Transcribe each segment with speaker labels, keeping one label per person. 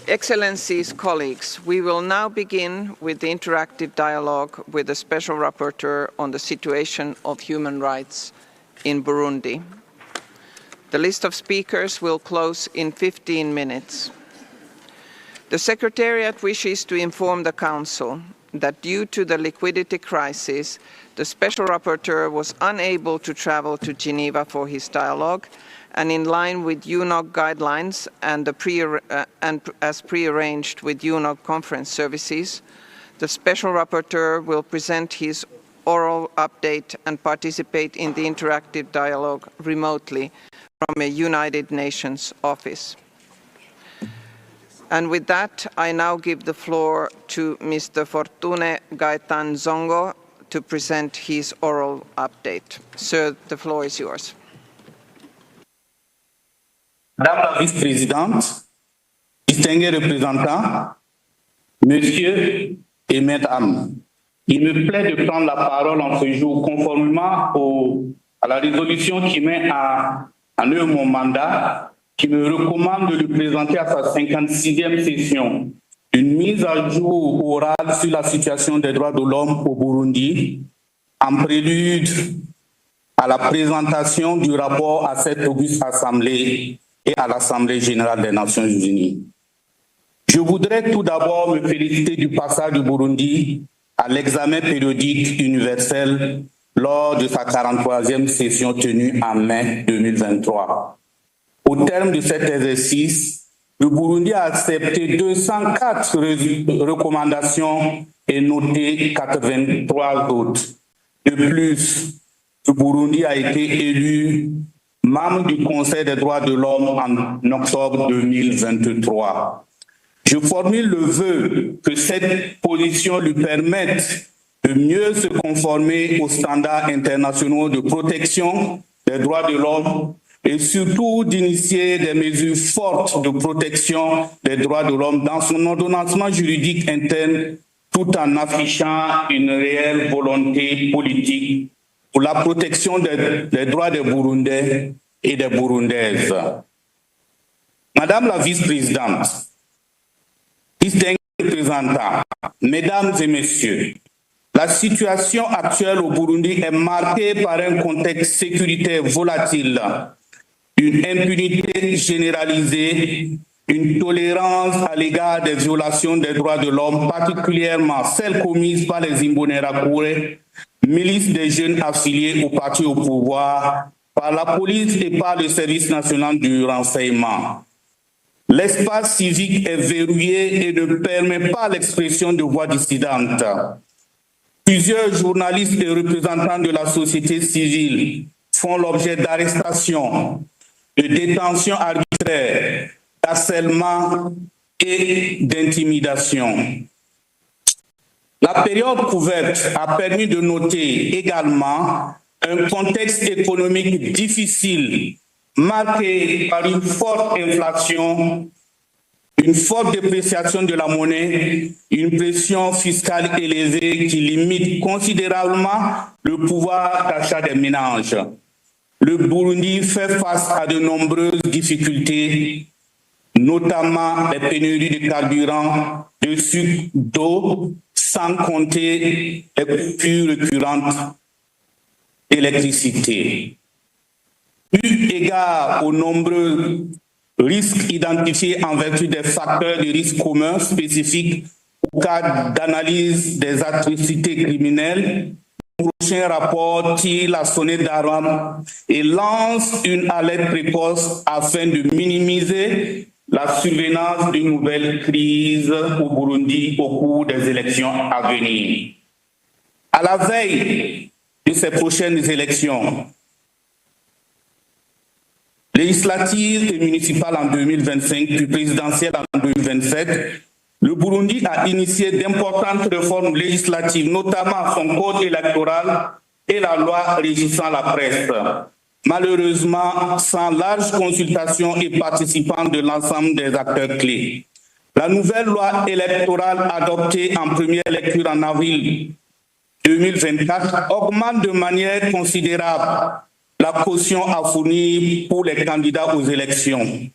Speaker 1: Excellencies, colleagues, we will now begin with the interactive dialogue with the Special Rapporteur on the situation of human rights in Burundi. The list of speakers will close in 15 minutes. The Secretariat wishes to inform the Council that due to the liquidity crisis, the Special Rapporteur was unable to travel to Geneva for his dialogue, and in line with UNOG guidelines and as pre-arranged with UNOG conference services, the Special Rapporteur will present his oral update and participate in the interactive dialogue remotely from a United Nations office. And with that, I now give the floor to Mr. Fortune Gaetan Zongo to present his oral update. Sir, the floor is yours.
Speaker 2: Madame la vice-présidente, distingués représentants, messieurs et mesdames, il me plaît de prendre la parole en ce jour conformément à la résolution qui met en œuvre mon mandat, qui me recommande de le présenter à sa 56e session, une mise à jour orale sur la situation des droits de l'homme au Burundi, en prélude à la présentation du rapport à cette auguste assemblée et à l'Assemblée générale des Nations unies. Je voudrais tout d'abord me féliciter du passage du Burundi à l'examen périodique universel lors de sa 43e session tenue en mai 2023. Au terme de cet exercice, le Burundi a accepté 204 recommandations et noté 83 autres. De plus, le Burundi a été élu membre du Conseil des droits de l'homme en octobre 2023. Je formule le vœu que cette position lui permette de mieux se conformer aux standards internationaux de protection des droits de l'homme et surtout d'initier des mesures fortes de protection des droits de l'homme dans son ordonnancement juridique interne tout en affichant une réelle volonté politique pour la protection des droits des Burundais et des Burundaises. Madame la vice-présidente, distingués représentants, mesdames et messieurs, la situation actuelle au Burundi est marquée par un contexte sécuritaire volatile, une impunité généralisée, une tolérance à l'égard des violations des droits de l'homme, particulièrement celles commises par les Imbonerakure, milice des jeunes affiliés au parti au pouvoir, par la police et par le service national du renseignement. L'espace civique est verrouillé et ne permet pas l'expression de voix dissidentes. Plusieurs journalistes et représentants de la société civile font l'objet d'arrestations, de détentions arbitraires, d'harcèlement et d'intimidation. La période couverte a permis de noter également un contexte économique difficile, marqué par une forte inflation, une forte dépréciation de la monnaie, une pression fiscale élevée qui limite considérablement le pouvoir d'achat des ménages. Le Burundi fait face à de nombreuses difficultés, notamment les pénuries de carburant, de sucre, d'eau, sans compter les coupures récurrentes d'électricité. Eu égard aux nombreux risques identifiés en vertu des facteurs de risque communs spécifiques au cas d'analyse des atrocités criminelles, le prochain rapport tire la sonnette d'alarme et lance une alerte précoce afin de minimiser la survenance d'une nouvelle crise au Burundi au cours des élections à venir. À la veille de ces prochaines élections, législatives et municipales en 2025, puis présidentielles en 2027, le Burundi a initié d'importantes réformes législatives, notamment son code électoral et la loi régissant la presse. Malheureusement, sans large consultation et participant de l'ensemble des acteurs clés. La nouvelle loi électorale adoptée en première lecture en avril 2024 augmente de manière considérable la caution à fournir pour les candidats aux élections.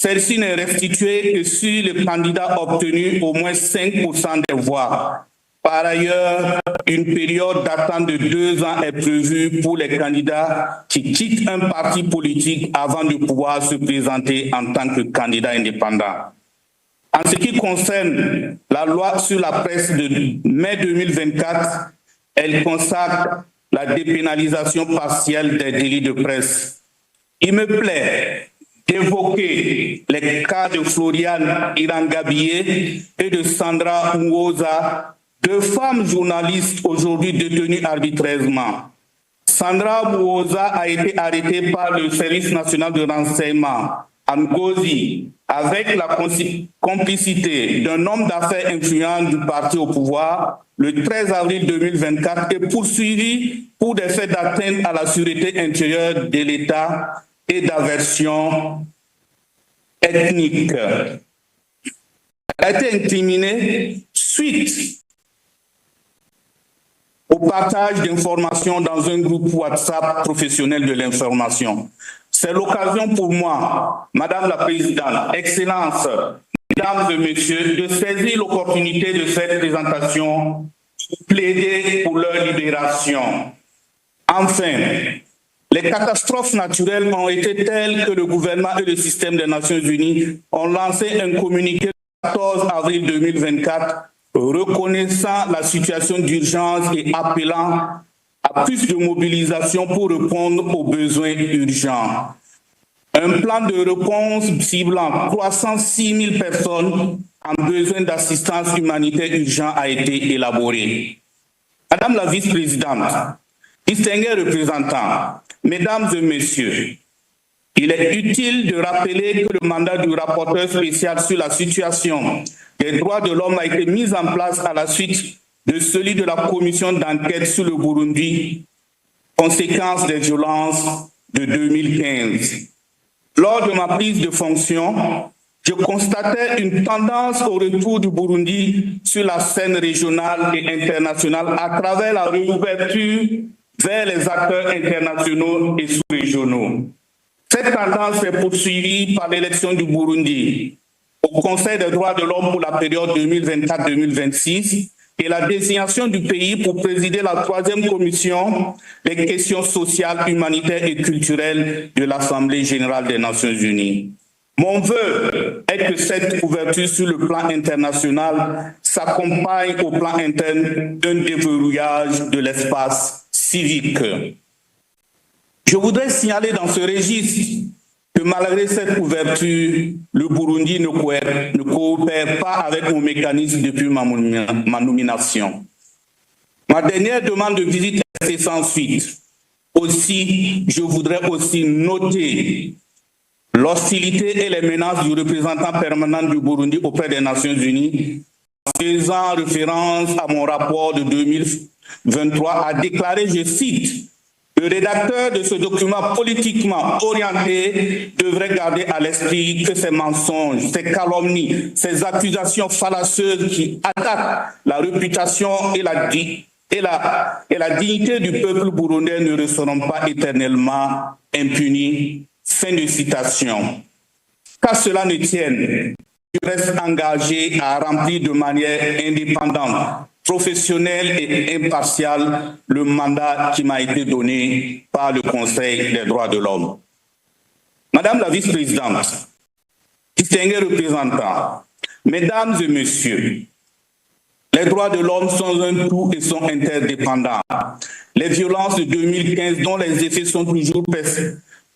Speaker 2: Celle-ci n'est restituée que si le candidat a obtenu au moins 5% des voix. Par ailleurs, une période d'attente de 2 ans est prévue pour les candidats qui quittent un parti politique avant de pouvoir se présenter en tant que candidat indépendant. En ce qui concerne la loi sur la presse de mai 2024, elle consacre la dépénalisation partielle des délits de presse. Il me plaît d'évoquer les cas de Floriane Irangabie et de Sandra Mouoza, 2 femmes journalistes aujourd'hui détenues arbitrairement. Sandra Mouoza a été arrêtée par le Service national de renseignement, Ngozi, avec la complicité d'un homme d'affaires influent du parti au pouvoir le 13 avril 2024 et poursuivi pour des faits d'atteinte à la sûreté intérieure de l'État et d'aversion ethnique. Elle a été incriminée suite au partage d'informations dans un groupe WhatsApp professionnel de l'information. C'est l'occasion pour moi, Madame la Présidente, Excellences, Mesdames et Messieurs, de saisir l'opportunité de cette présentation pour plaider pour leur libération. Enfin, les catastrophes naturelles ont été telles que le gouvernement et le système des Nations Unies ont lancé un communiqué le 14 avril 2024 reconnaissant la situation d'urgence et appelant à plus de mobilisation pour répondre aux besoins urgents. Un plan de réponse ciblant 306 000 personnes en besoin d'assistance humanitaire urgente a été élaboré. Madame la vice-présidente, distingués représentants, mesdames et messieurs, il est utile de rappeler que le mandat du rapporteur spécial sur la situation des droits de l'homme a été mis en place à la suite de celui de la commission d'enquête sur le Burundi, conséquence des violences de 2015. Lors de ma prise de fonction, je constatais une tendance au retour du Burundi sur la scène régionale et internationale à travers la réouverture vers les acteurs internationaux et sous-régionaux. Cette tendance est poursuivie par l'élection du Burundi au Conseil des droits de l'homme pour la période 2024-2026 et la désignation du pays pour présider la 3e commission des questions sociales, humanitaires et culturelles de l'Assemblée générale des Nations unies. Mon vœu est que cette ouverture sur le plan international s'accompagne au plan interne d'un déverrouillage de l'espace civique. Je voudrais signaler dans ce registre que malgré cette ouverture, le Burundi ne coopère pas avec mon mécanisme depuis ma nomination. Ma dernière demande de visite est restée sans suite. Aussi, je voudrais aussi noter l'hostilité et les menaces du représentant permanent du Burundi auprès des Nations Unies, en faisant référence à mon rapport de 2023, a déclaré, je cite, le rédacteur de ce document politiquement orienté devrait garder à l'esprit que ces mensonges, ces calomnies, ces accusations fallacieuses qui attaquent la réputation et la dignité du peuple burundais ne resteront pas éternellement impunis. Fin de citation. Qu'à cela ne tienne, je reste engagé à remplir de manière indépendante, professionnelle et impartiale le mandat qui m'a été donné par le Conseil des droits de l'homme. Madame la vice-présidente, distingués représentants, mesdames et messieurs, les droits de l'homme sont un tout et sont interdépendants. Les violences de 2015, dont les effets sont toujours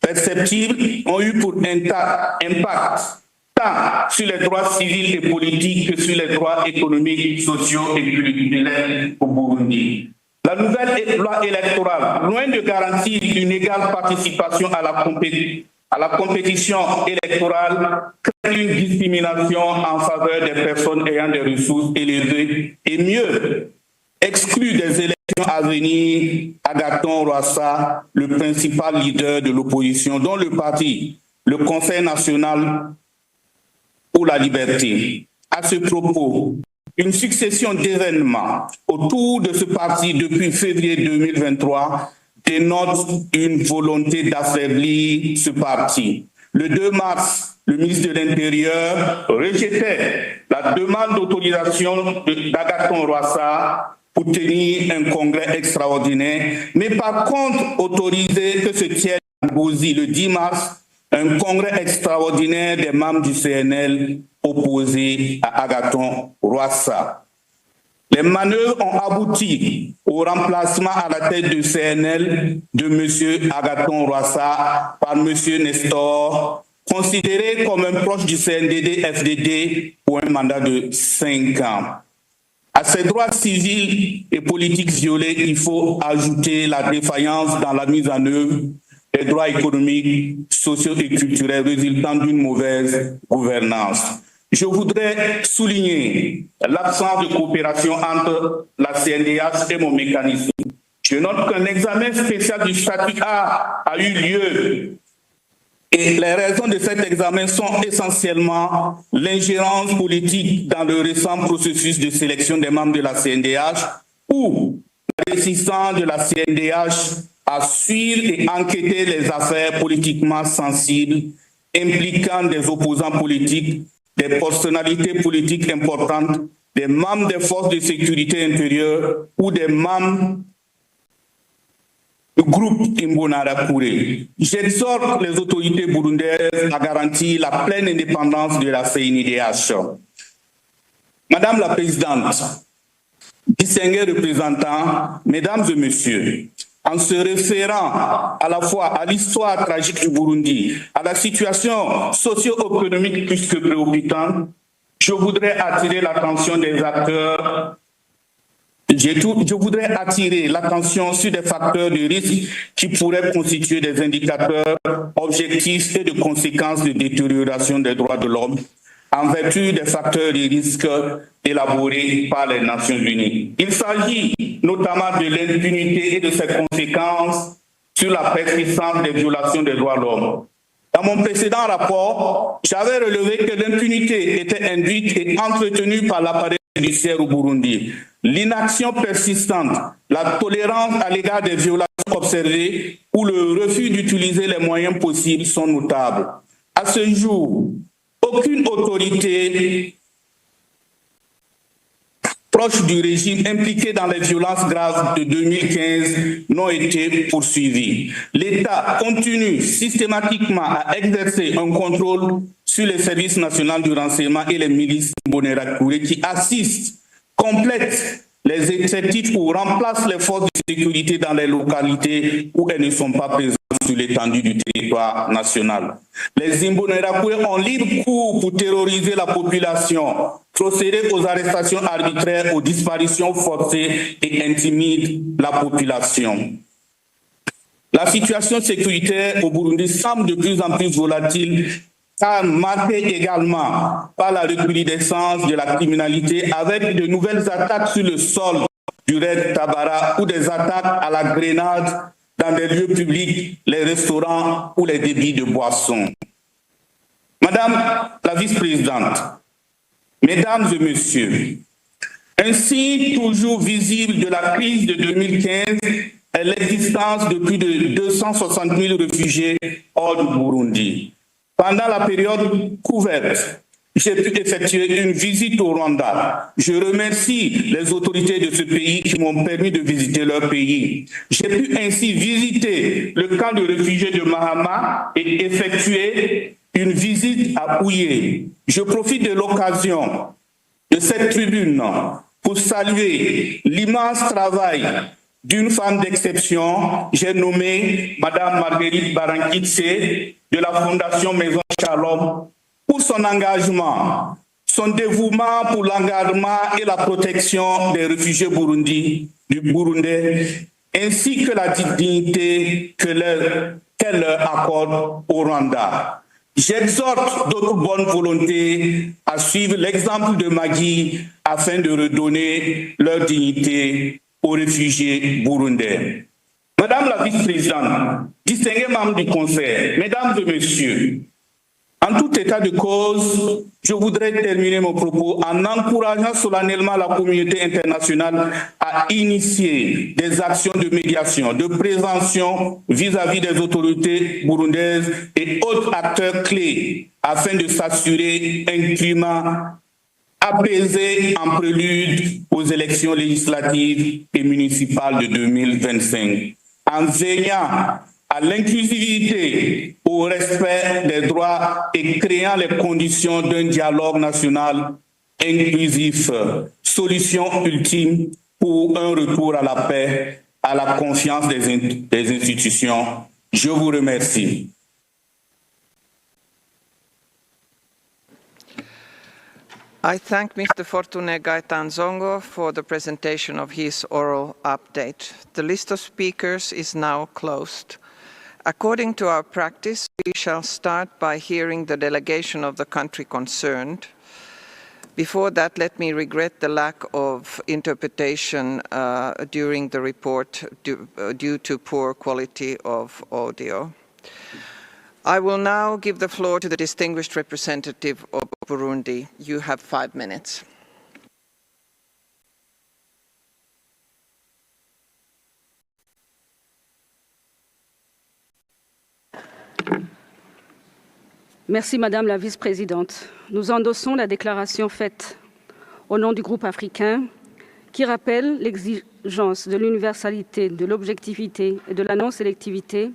Speaker 2: perceptibles, ont eu pour impact tant sur les droits civils et politiques que sur les droits économiques, sociaux et culturels au Burundi. La nouvelle loi électorale, loin de garantir une égale participation à la compétition électorale, crée une discrimination en faveur des personnes ayant des ressources élevées et mieux, exclut des élections à venir Agathon Rwasa, le principal leader de l'opposition, dont le parti, le Conseil national pour la liberté. À ce propos, une succession d'événements autour de ce parti depuis février 2023 dénote une volonté d'affaiblir ce parti. Le 2 mars le ministre de l'Intérieur rejetait la demande d'autorisation d'Agathon Rwasa pour tenir un congrès extraordinaire, mais par contre autorisé que se tienne à Ngozi le 10 mars un congrès extraordinaire des membres du CNL opposés à Agathon Rwasa. Les manœuvres ont abouti au remplacement à la tête du CNL de M. Agathon Rwasa par M. Nestor, considéré comme un proche du CNDD-FDD pour un mandat de 5 ans. À ces droits civils et politiques violés, il faut ajouter la défaillance dans la mise en œuvre des droits économiques, sociaux et culturels résultant d'une mauvaise gouvernance. Je voudrais souligner l'absence de coopération entre la CNDH et mon mécanisme. Je note qu'un examen spécial du statut A a eu lieu et les raisons de cet examen sont essentiellement l'ingérence politique dans le récent processus de sélection des membres de la CNDH ou la résistance de la CNDH à suivre et enquêter les affaires politiquement sensibles impliquant des opposants politiques, des personnalités politiques importantes, des membres des forces de sécurité intérieure ou des membres du groupe Imbonerakure. J'exhorte les autorités burundaises à garantir la pleine indépendance de la CNDH. Madame la Présidente, distingués représentants, Mesdames et Messieurs, en se référant à la fois à l'histoire tragique du Burundi, à la situation socio-économique plus que préoccupante, je voudrais attirer l'attention des acteurs. Je voudrais attirer l'attention sur des facteurs de risque qui pourraient constituer des indicateurs objectifs et de conséquences de détérioration des droits de l'homme en vertu des facteurs de risque élaborés par les Nations Unies. Il s'agit notamment de l'impunité et de ses conséquences sur la persistance des violations des droits de l'homme. Dans mon précédent rapport, j'avais relevé que l'impunité était induite et entretenue par l'appareil judiciaire au Burundi. L'inaction persistante, la tolérance à l'égard des violations observées ou le refus d'utiliser les moyens possibles sont notables. À ce jour, aucune autorité proche du régime impliqué dans les violences graves de 2015 n'ont été poursuivis. l'État continue systématiquement à exercer un contrôle sur les services nationaux du renseignement et les milices Imbonerakure qui assistent, complètent les effectifs ou remplacent les forces de sécurité dans les localités où elles ne sont pas présentes sur l'étendue du territoire national. Les Imbonerakure ont libre cours pour terroriser la population, procéder aux arrestations arbitraires, aux disparitions forcées et intimident la population. La situation sécuritaire au Burundi semble de plus en plus volatile, car marquée également par la recrudescence de la criminalité avec de nouvelles attaques sur le sol du raid Tabara ou des attaques à la grenade dans des lieux publics, les restaurants ou les débits de boissons. Madame la vice-présidente, Mesdames et Messieurs, un signe toujours visible de la crise de 2015 est l'existence de plus de 260 000 réfugiés hors du Burundi. Pendant la période couverte, j'ai pu effectuer une visite au Rwanda. Je remercie les autorités de ce pays qui m'ont permis de visiter leur pays. J'ai pu ainsi visiter le camp de réfugiés de Mahama et effectuer une visite à Ouyé. Je profite de l'occasion de cette tribune pour saluer l'immense travail d'une femme d'exception, j'ai nommé Madame Marguerite Barankitse de la Fondation Maison Shalom pour son engagement, son dévouement pour l'engagement et la protection des réfugiés du Burundais, ainsi que la dignité qu'elle leur accorde au Rwanda. J'exhorte d'autres bonnes volontés à suivre l'exemple de Magui afin de redonner leur dignité aux réfugiés burundais. Madame la vice-présidente, distingués membres du Conseil, Mesdames et Messieurs, En tout état de cause, je voudrais terminer mon propos en encourageant solennellement la communauté internationale à initier des actions de médiation, de prévention vis-à-vis des autorités burundaises et autres acteurs clés afin de s'assurer un climat apaisé en prélude aux élections législatives et municipales de 2025, en veillant à l'inclusivité, au respect des droits et créant les conditions d'un dialogue national inclusif, solution ultime pour un retour à la paix, à la confiance des institutions. Je vous remercie.
Speaker 1: I thank Mr. Fortune Gaitanzongo for the presentation of his oral update. The list of speakers is now closed. According to our practice, we shall start by hearing the delegation of the country concerned. Before that, let me regret the lack of interpretation during the report due to poor quality of audio. I will now give the floor to the distinguished representative of Burundi. You have 5 minutes.
Speaker 3: Merci Madame la Vice-présidente. Nous endossons la déclaration faite au nom du groupe africain qui rappelle l'exigence de l'universalité, de l'objectivité et de la non-sélectivité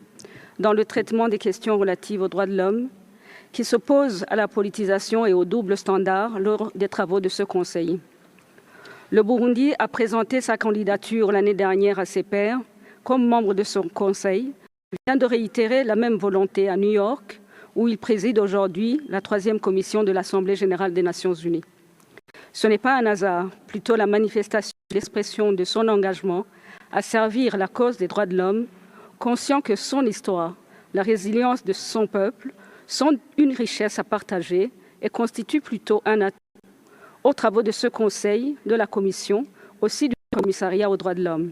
Speaker 3: dans le traitement des questions relatives aux droits de l'homme, qui s'oppose à la politisation et au double standard lors des travaux de ce Conseil. Le Burundi a présenté sa candidature l'année dernière à ses pairs comme membre de son Conseil, vient de réitérer la même volonté à New York, où il préside aujourd'hui la 3e commission de l'Assemblée générale des Nations unies. Ce n'est pas un hasard, plutôt la manifestation de l'expression de son engagement à servir la cause des droits de l'homme, conscient que son histoire, la résilience de son peuple sont une richesse à partager et constituent plutôt un atout aux travaux de ce Conseil, de la Commission, aussi du Commissariat aux droits de l'homme.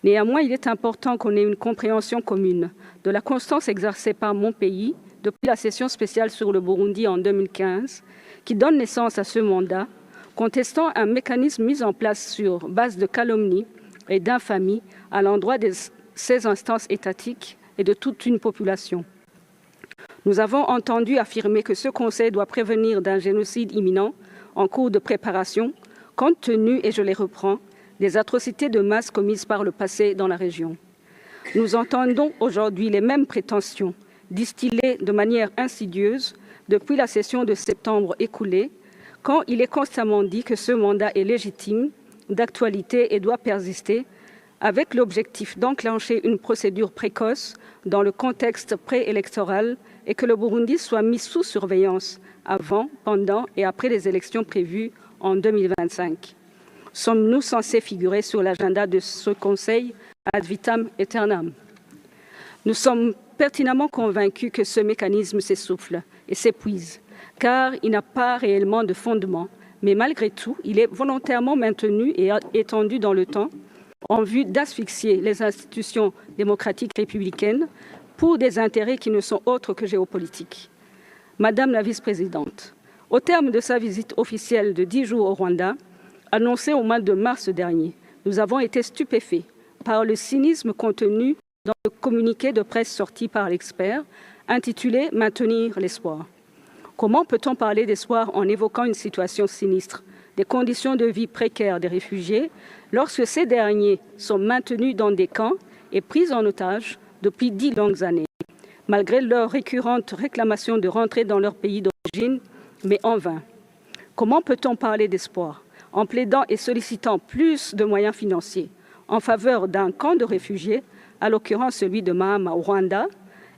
Speaker 3: Néanmoins, il est important qu'on ait une compréhension commune de la constance exercée par mon pays depuis la session spéciale sur le Burundi en 2015, qui donne naissance à ce mandat, contestant un mécanisme mis en place sur base de calomnie et d'infamie à l'endroit de ces instances étatiques et de toute une population. Nous avons entendu affirmer que ce Conseil doit prévenir d'un génocide imminent en cours de préparation, compte tenu, et je les reprends, des atrocités de masse commises par le passé dans la région. Nous entendons aujourd'hui les mêmes prétentions, distillées de manière insidieuse depuis la session de septembre écoulée, quand il est constamment dit que ce mandat est légitime, d'actualité et doit persister, avec l'objectif d'enclencher une procédure précoce dans le contexte préélectoral et que le Burundi soit mis sous surveillance avant, pendant et après les élections prévues en 2025. Sommes-nous censés figurer sur l'agenda de ce Conseil ad vitam aeternam? Nous sommes pertinemment convaincus que ce mécanisme s'essouffle et s'épuise, car il n'a pas réellement de fondement, mais malgré tout, il est volontairement maintenu et étendu dans le temps en vue d'asphyxier les institutions démocratiques républicaines pour des intérêts qui ne sont autres que géopolitiques. Madame la Vice-présidente, au terme de sa visite officielle de 10 jours au Rwanda, annoncée au mois de mars dernier, nous avons été stupéfaits par le cynisme contenu dans le communiqué de presse sorti par l'expert, intitulé « Maintenir l'espoir ». Comment peut-on parler d'espoir en évoquant une situation sinistre, des conditions de vie précaires des réfugiés, lorsque ces derniers sont maintenus dans des camps et pris en otage depuis 10 longues années, malgré leurs récurrentes réclamations de rentrer dans leur pays d'origine, mais en vain? Comment peut-on parler d'espoir en plaidant et sollicitant plus de moyens financiers en faveur d'un camp de réfugiés, à l'occurrence celui de Mahama au Rwanda,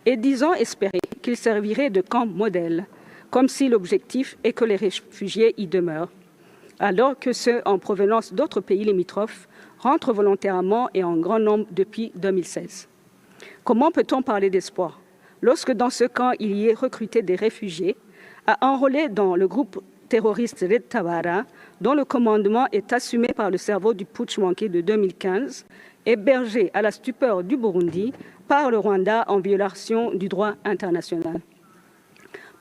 Speaker 3: et disant espérer qu'il servirait de camp modèle, comme si l'objectif est que les réfugiés y demeurent, alors que ceux en provenance d'autres pays limitrophes rentrent volontairement et en grand nombre depuis 2016. Comment peut-on parler d'espoir lorsque dans ce camp il y ait recruté des réfugiés, à enrôler dans le groupe terroriste Red Tabara, dont le commandement est assumé par le cerveau du putsch manqué de 2015, hébergé à la stupeur du Burundi par le Rwanda en violation du droit international?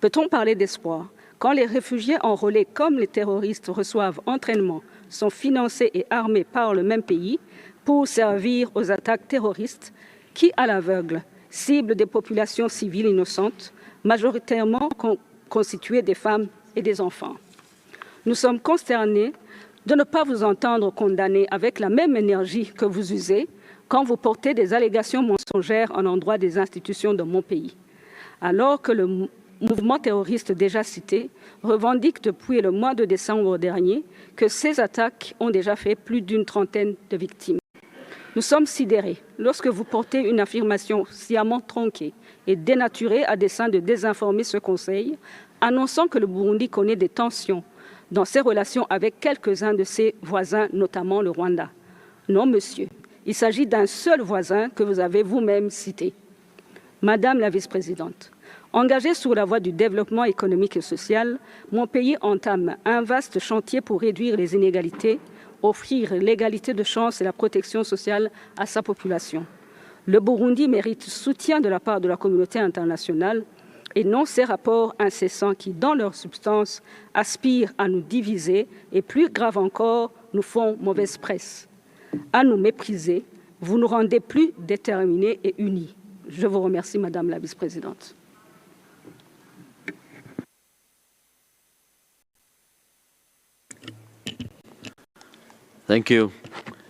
Speaker 3: Peut-on parler d'espoir quand les réfugiés enrôlés comme les terroristes reçoivent entraînement, sont financés et armés par le même pays pour servir aux attaques terroristes qui, à l'aveugle, ciblent des populations civiles innocentes, majoritairement constituées des femmes et des enfants? Nous sommes consternés de ne pas vous entendre condamner avec la même énergie que vous usez quand vous portez des allégations mensongères en endroit des institutions de mon pays, alors que le mouvement terroriste déjà cité revendique depuis le mois de décembre dernier que ces attaques ont déjà fait plus d'une trentaine de victimes. Nous sommes sidérés lorsque vous portez une affirmation sciemment tronquée et dénaturée à dessein de désinformer ce Conseil, annonçant que le Burundi connaît des tensions dans ses relations avec quelques-uns de ses voisins, notamment le Rwanda. Non, monsieur, il s'agit d'un seul voisin que vous avez vous-même cité. Madame la vice-présidente, engagé sur la voie du développement économique et social, mon pays entame un vaste chantier pour réduire les inégalités, offrir l'égalité de chance et la protection sociale à sa population. Le Burundi mérite soutien de la part de la communauté internationale et non ces rapports incessants qui, dans leur substance, aspirent à nous diviser et, plus grave encore, nous font mauvaise presse. À nous mépriser, vous nous rendez plus déterminés et unis. Je vous remercie, Madame la vice-présidente.
Speaker 4: Thank you.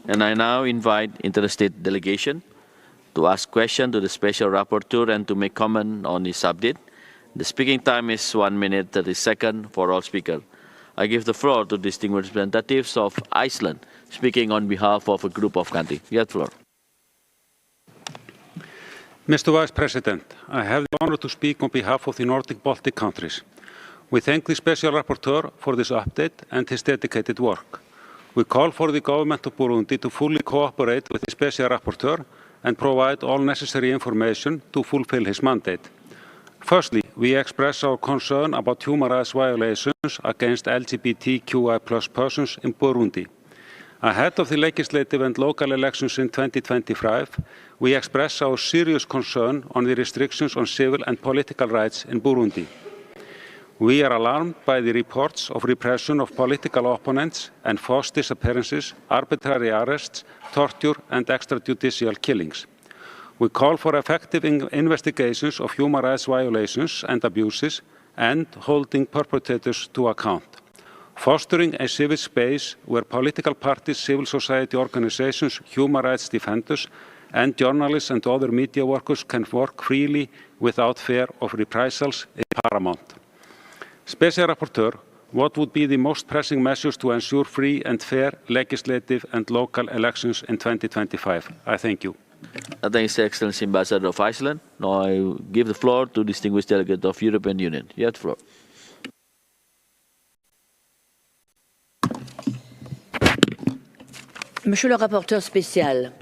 Speaker 4: And I now invite interstate delegation to ask questions to the Special Rapporteur and to make comment on the subject. The speaking time is 1 minute 30 seconds for all speakers. I give the floor to distinguished representatives of Iceland, speaking on behalf of a group of countries. You have the floor.
Speaker 5: Mr. Vice President, I have the honor to speak on behalf of the Nordic Baltic countries. We thank the Special Rapporteur for this update and his dedicated work. We call for the government of Burundi to fully cooperate with the Special Rapporteur and provide all necessary information to fulfill his mandate. Firstly, we express our concern about human rights violations against LGBTQI+ persons in Burundi. Ahead of the legislative and local elections in 2025, we express our serious concern on the restrictions on civil and political rights in Burundi. We are alarmed by the reports of repression of political opponents and forced disappearances, arbitrary arrests, torture and extrajudicial killings. We call for effective investigations of human rights violations and abuses and holding perpetrators to account. Fostering a civic space where political parties, civil society organizations, human rights defenders, and journalists and other media workers can work freely without fear of reprisals is paramount. Special Rapporteur, what would be the most pressing measures to ensure free and fair legislative and local elections in 2025? I thank you.
Speaker 4: Thank His Excellency Ambassador of Iceland. Now I give the floor to distinguished delegate of European Union. You have the floor.
Speaker 6: Monsieur le rapporteur spécial,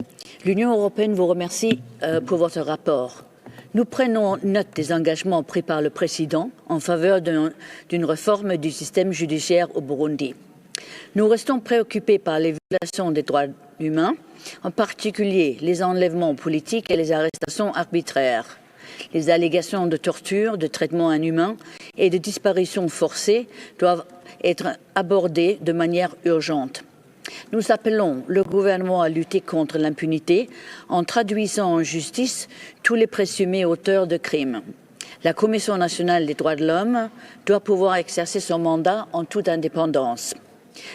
Speaker 6: l'Union européenne vous remercie pour votre rapport. Nous prenons note des engagements pris par le Président en faveur d'une réforme du système judiciaire au Burundi. Nous restons préoccupés par les violations des droits humains, en particulier les enlèvements politiques et les arrestations arbitraires. Les allégations de torture, de traitement inhumain et de disparition forcée doivent être abordées de manière urgente. Nous appelons le gouvernement à lutter contre l'impunité en traduisant en justice tous les présumés auteurs de crimes. La Commission nationale des droits de l'homme doit pouvoir exercer son mandat en toute indépendance.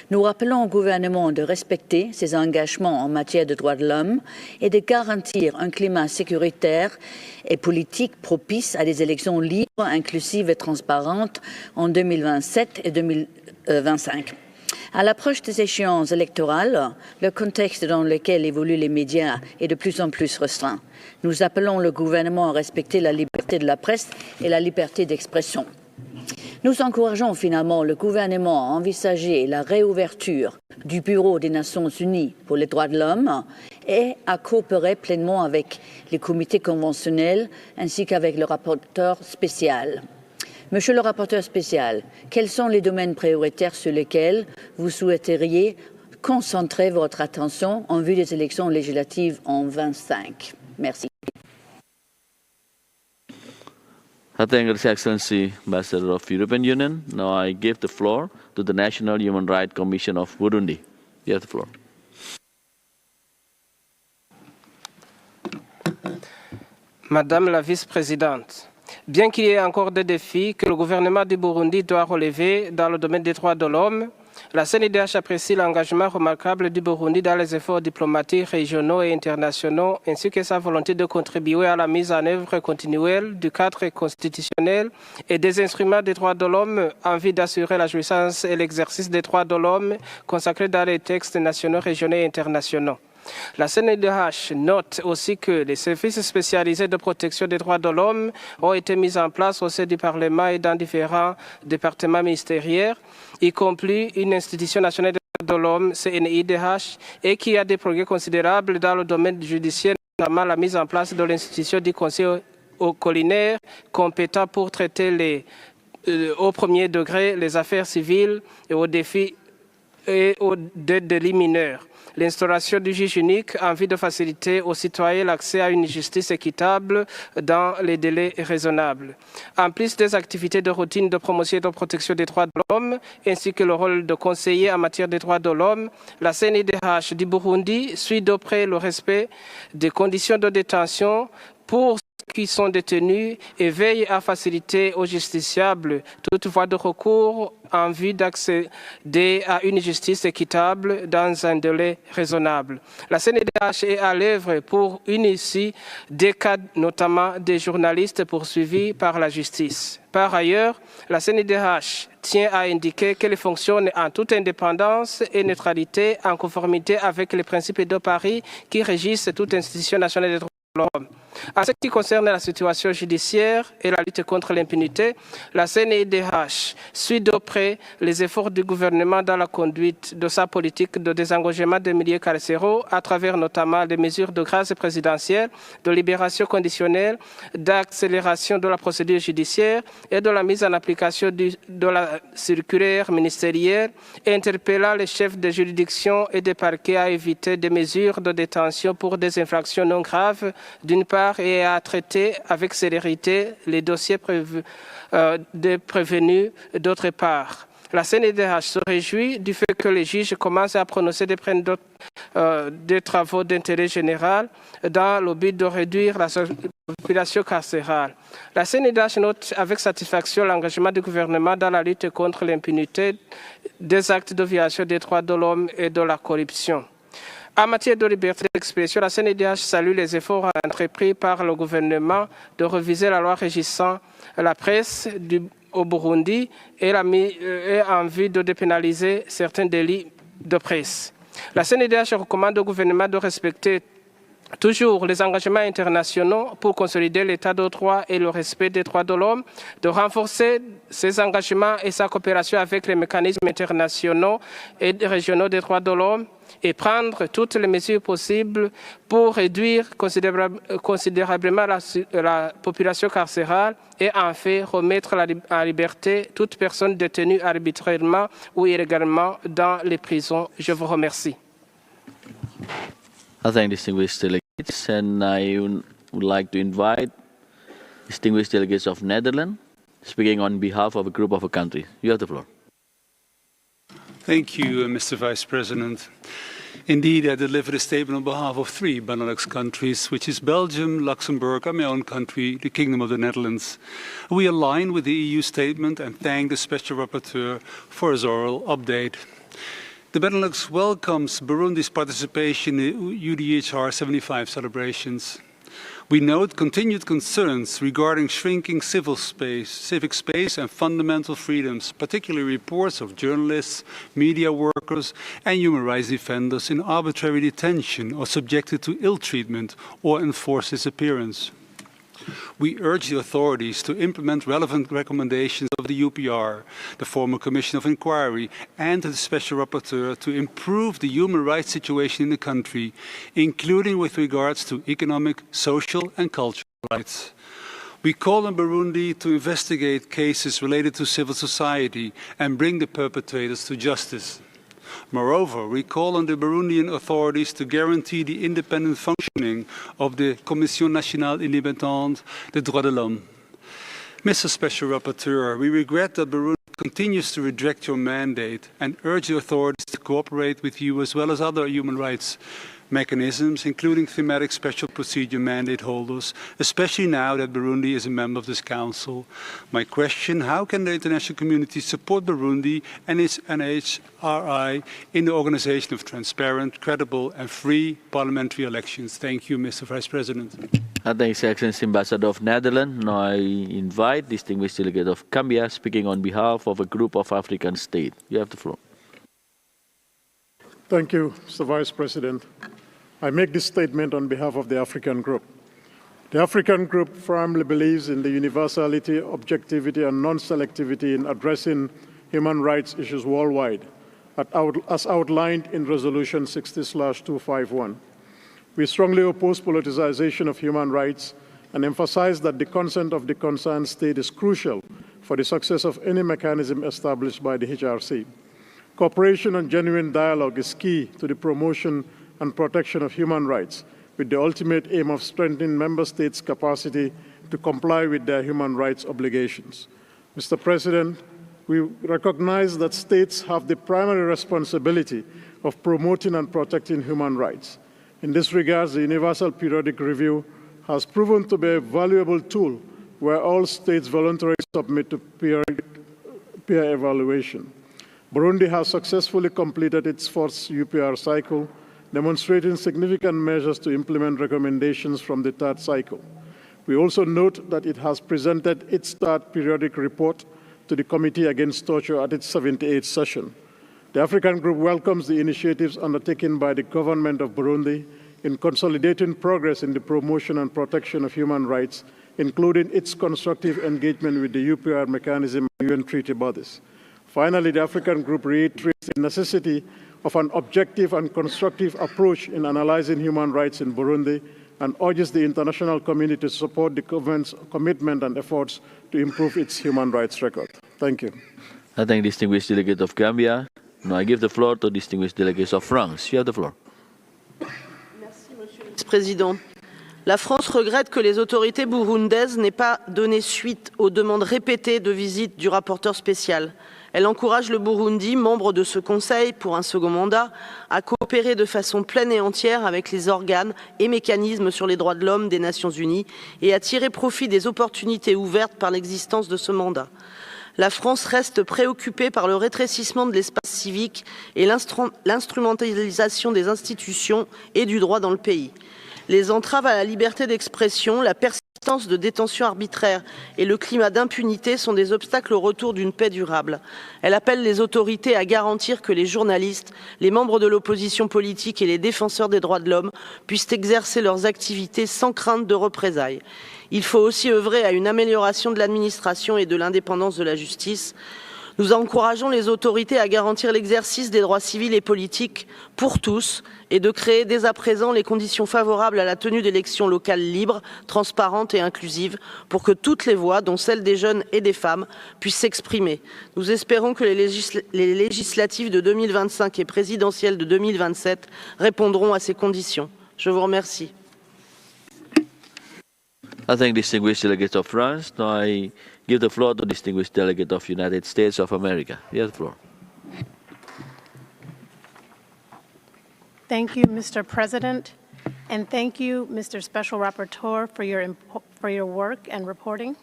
Speaker 6: Nous rappelons au gouvernement de respecter ses engagements en matière de droits de l'homme et de garantir un climat sécuritaire et politique propice à des élections libres, inclusives et transparentes en 2027 et 2025. À l'approche des échéances électorales, le contexte dans lequel évoluent les médias est de plus en plus restreint. Nous appelons le gouvernement à respecter la liberté de la presse et la liberté d'expression. Nous encourageons finalement le gouvernement à envisager la réouverture du Bureau des Nations Unies pour les droits de l'homme et à coopérer pleinement avec les comités conventionnels ainsi qu'avec le rapporteur spécial. Monsieur le rapporteur spécial, quels sont les domaines prioritaires sur lesquels vous souhaiteriez concentrer votre attention en vue des élections législatives en 2025? Merci.
Speaker 4: I thank His Excellency, Ambassador of European Union. Now I give the floor to the National Human Rights Commission of Burundi. You have the floor.
Speaker 7: Madame la vice-présidente, bien qu'il y ait encore des défis que le gouvernement du Burundi doit relever dans le domaine des droits de l'homme, la CNIDH apprécie l'engagement remarquable du Burundi dans les efforts diplomatiques régionaux et internationaux, ainsi que sa volonté de contribuer à la mise en œuvre continuelle du cadre constitutionnel et des instruments des droits de l'homme en vue d'assurer la jouissance et l'exercice des droits de l'homme consacrés dans les textes nationaux, régionaux et internationaux. La CNDH note aussi que les services spécialisés de protection des droits de l'homme ont été mis en place au sein du Parlement et dans différents départements ministériels, y compris une institution nationale des droits de l'homme, CNIDH, et qui a des progrès considérables dans le domaine judiciaire, notamment la mise en place de l'institution du Conseil collinaire compétent pour traiter au premier degré les affaires civiles et aux défis et aux délits mineurs. L'instauration du juge unique en vue de faciliter aux citoyens l'accès à une justice équitable dans les délais raisonnables. En plus des activités de routine de promotion et de protection des droits de l'homme, ainsi que le rôle de conseiller en matière des droits de l'homme, la CNIDH du Burundi suit de près le respect des conditions de détention pour qui sont détenus et veille à faciliter aux justiciables toute voie de recours en vue d'accéder à une justice équitable dans un délai raisonnable. La CNDH est à l'œuvre pour unir des cas, notamment des journalistes poursuivis par la justice. Par ailleurs, la CNDH tient à indiquer qu'elle fonctionne en toute indépendance et neutralité en conformité avec les principes de Paris qui régissent toute institution nationale des droits de l'homme. En ce qui concerne la situation judiciaire et la lutte contre l'impunité, la CNIDH suit de près les efforts du gouvernement dans la conduite de sa politique de désengorgement des milieux carcéraux à travers notamment des mesures de grâce présidentielle, de libération conditionnelle, d'accélération de la procédure judiciaire et de la mise en application de la circulaire ministérielle, interpellant les chefs de juridiction et des parquets à éviter des mesures de détention pour des infractions non graves, d'une part, et à traiter avec célérité les dossiers des prévenus d'autre part. La CNDH se réjouit du fait que les juges commencent à prononcer des travaux d'intérêt général dans le but de réduire la population carcérale. La CNDH note avec satisfaction l'engagement du gouvernement dans la lutte contre l'impunité des actes de violation des droits de l'homme et de la corruption. En matière de liberté d'expression, la CNDH salue les efforts entrepris par le gouvernement de réviser la loi régissant la presse au Burundi et en vue de dépénaliser certains délits de presse. La CNDH recommande au gouvernement de respecter toujours les engagements internationaux pour consolider l'état de droit et le respect des droits de l'homme, de renforcer ses engagements et sa coopération avec les mécanismes internationaux et régionaux des droits de l'homme et prendre toutes les mesures possibles pour réduire considérablement la population carcérale et en fait remettre en liberté toute personne détenue arbitrairement ou illégalement dans les prisons. Je vous remercie.
Speaker 4: I thank distinguished delegates, and I would like to invite distinguished delegates of Netherlands speaking on behalf of a group of a country. You have the floor.
Speaker 8: Thank you, Mr. Vice President. Indeed, I delivered a statement on behalf of 3 Benelux countries, which is Belgium, Luxembourg, and my own country, the Kingdom of the Netherlands. We align with the EU statement and thank the Special Rapporteur for his oral update. The Benelux welcomes Burundi's participation in UDHR 75 celebrations. We note continued concerns regarding shrinking civic space and fundamental freedoms, particularly reports of journalists, media workers and human rights defenders in arbitrary detention or subjected to ill treatment or enforced disappearance. We urge the authorities to implement relevant recommendations of the UPR, the former Commission of Inquiry, and the Special Rapporteur to improve the human rights situation in the country, including with regards to economic, social and cultural rights. We call on Burundi to investigate cases related to civil society and bring the perpetrators to justice. Moreover, we call on the Burundian authorities to guarantee the independent functioning of the Commission Nationale Indépendante des Droits de l'Homme. Mr. Special Rapporteur, we regret that Burundi continues to reject your mandate and urge the authorities to cooperate with you as well as other human rights mechanisms, including thematic special procedure mandate holders, especially now that Burundi is a member of this Council. My question, how can the international community support Burundi and its NHRI in the organization of transparent, credible and free parliamentary elections? Thank you, Mr. Vice President.
Speaker 4: I thank His Excellency Ambassador of Netherlands. Now I invite distinguished delegate of Gambia speaking on behalf of a group of African states. You have the floor.
Speaker 9: Thank you, Mr. Vice President. I make this statement on behalf of the African Group. The African Group firmly believes in the universality, objectivity, and non-selectivity in addressing human rights issues worldwide, as outlined in Resolution 60/251. We strongly oppose politicization of human rights and emphasize that the consent of the concerned state is crucial for the success of any mechanism established by the HRC. Cooperation and genuine dialogue is key to the promotion and protection of human rights, with the ultimate aim of strengthening member states' capacity to comply with their human rights obligations. Mr. President, we recognize that states have the primary responsibility of promoting and protecting human rights. In this regard, the Universal Periodic Review has proven to be a valuable tool where all states voluntarily submit to peer evaluation. Burundi has successfully completed its fourth UPR cycle, demonstrating significant measures to implement recommendations from the third cycle. We also note that it has presented its third periodic report to the Committee Against Torture at its 78th session. The African Group welcomes the initiatives undertaken by the government of Burundi in consolidating progress in the promotion and protection of human rights, including its constructive engagement with the UPR mechanism and UN treaty bodies. Finally, the African Group reiterates the necessity of an objective and constructive approach in analyzing human rights in Burundi and urges the international community to support the government's commitment and efforts to improve its human rights record. Thank you.
Speaker 4: I thank distinguished delegate of Gambia. Now I give the floor to distinguished delegates of France. You have the floor.
Speaker 10: Merci, Monsieur le Vice-président. La France regrette que les autorités burundaises n'aient pas donné suite aux demandes répétées de visite du rapporteur spécial. Elle encourage le Burundi, membre de ce Conseil pour un second mandat, à coopérer de façon pleine et entière avec les organes et mécanismes sur les droits de l'homme des Nations Unies et à tirer profit des opportunités ouvertes par l'existence de ce mandat. La France reste préoccupée par le rétrécissement de l'espace civique et l'instrumentalisation des institutions et du droit dans le pays. Les entraves à la liberté d'expression, la persistance de détention arbitraire et le climat d'impunité sont des obstacles au retour d'une paix durable. Elle appelle les autorités à garantir que les journalistes, les membres de l'opposition politique et les défenseurs des droits de l'homme puissent exercer leurs activités sans crainte de représailles. Il faut aussi œuvrer à une amélioration de l'administration et de l'indépendance de la justice. Nous encourageons les autorités à garantir l'exercice des droits civils et politiques pour tous et de créer dès à présent les conditions favorables à la tenue d'élections locales libres, transparentes et inclusives pour que toutes les voix, dont celles des jeunes et des femmes, puissent s'exprimer. Nous espérons que les législatives de 2025 et présidentielles de 2027 répondront à ces conditions. Je vous remercie.
Speaker 4: I thank distinguished delegate of France. Now I give the floor to distinguished delegate of United States of America. You have the floor.
Speaker 11: Thank you, Mr. President, and thank you, Mr. Special Rapporteur, for your work and reporting.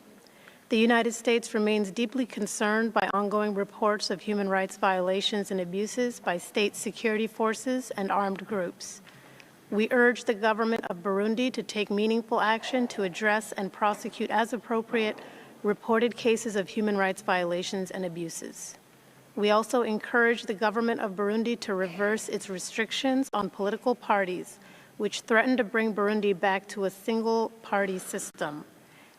Speaker 11: The United States remains deeply concerned by ongoing reports of human rights violations and abuses by state security forces and armed groups. We urge the government of Burundi to take meaningful action to address and prosecute as appropriate reported cases of human rights violations and abuses. We also encourage the government of Burundi to reverse its restrictions on political parties, which threaten to bring Burundi back to a single-party system.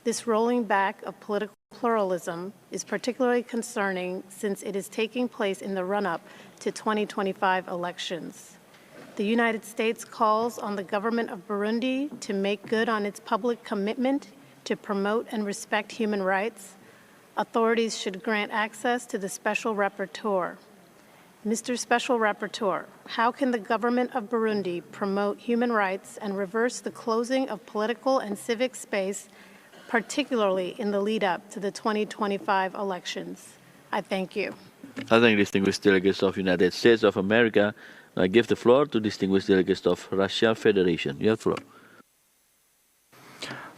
Speaker 11: This rolling back of political pluralism is particularly concerning since it is taking place in the run-up to 2025 elections. The United States calls on the government of Burundi to make good on its public commitment to promote and respect human rights. Authorities should grant access to the Special Rapporteur. Mr. Special Rapporteur, how can the government of Burundi promote human rights and reverse the closing of political and civic space particularly in the lead up to the 2025 elections. I thank you.
Speaker 4: I thank distinguished delegates of United States of America. I give the floor to distinguished delegates of Russia Federation. You have the floor.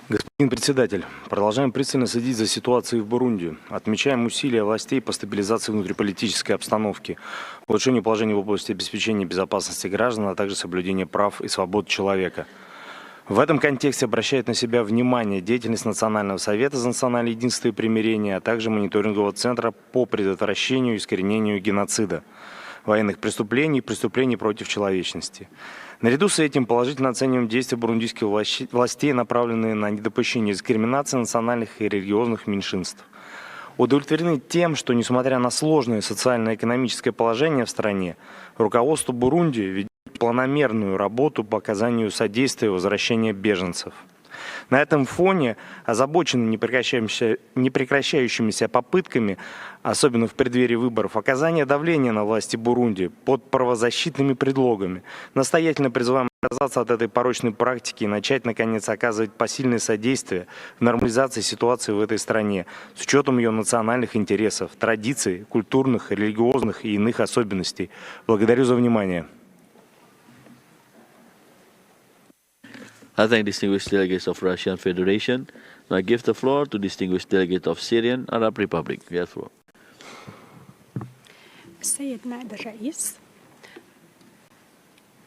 Speaker 12: Господин председатель, продолжаем пристально следить за ситуацией в Бурунди. Отмечаем усилия властей по стабилизации внутриполитической обстановки, улучшению положения в области обеспечения безопасности граждан, а также соблюдения прав и свобод человека. В этом контексте обращает на себя внимание деятельность Национального совета за национальное единство и примирение, а также мониторингового центра по предотвращению и искоренению геноцида, военных преступлений и преступлений против человечности. Наряду с этим положительно оцениваем действия бурундийских властей, направленные на недопущение дискриминации национальных и религиозных меньшинств. Удовлетворены тем, что, несмотря на сложное социально-экономическое положение в стране, руководство Бурунди ведет планомерную работу по оказанию содействия возвращения беженцев. На этом фоне озабочены непрекращающимися попытками, особенно в преддверии выборов, оказания давления на власти Бурунди под правозащитными предлогами. Настоятельно призываем отказаться от этой порочной практики и начать, наконец, оказывать посильное содействие в нормализации ситуации в этой стране с учетом ее национальных интересов, традиций, культурных, религиозных и иных особенностей. Благодарю за внимание.
Speaker 4: I thank distinguished delegates of Russian Federation. Now I give the floor to distinguished delegate of Syrian Arab Republic. You have the floor.
Speaker 13: السيد نائب الرئيس،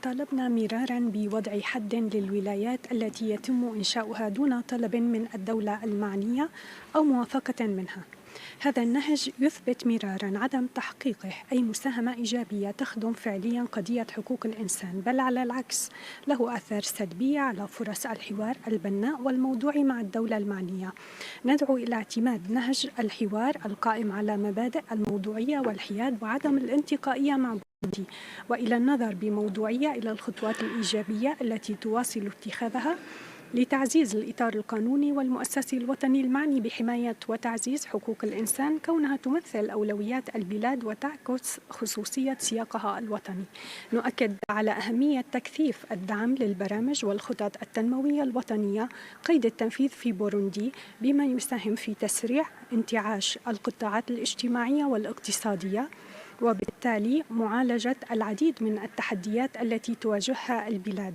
Speaker 13: طالبنا مرارا بوضع حد للولايات التي يتم إنشاؤها دون طلب من الدولة المعنية أو موافقة منها. هذا النهج يثبت مرارا عدم تحقيقه أي مساهمة إيجابية تخدم فعليا قضية حقوق الإنسان، بل على العكس له آثار سلبية على فرص الحوار البناء والموضوعي مع الدولة المعنية. ندعو إلى اعتماد نهج الحوار القائم على مبادئ الموضوعية والحياد وعدم الانتقائية مع بوروندي، وإلى النظر بموضوعية إلى الخطوات الإيجابية التي تواصل اتخاذها لتعزيز الإطار القانوني والمؤسسي الوطني المعني بحماية وتعزيز حقوق الإنسان، كونها تمثل أولويات البلاد وتعكس خصوصية سياقها الوطني. نؤكد على أهمية تكثيف الدعم للبرامج والخطط التنموية الوطنية قيد التنفيذ في بوروندي، بما يساهم في تسريع انتعاش القطاعات الاجتماعية والاقتصادية، وبالتالي معالجة العديد من التحديات التي تواجهها البلاد،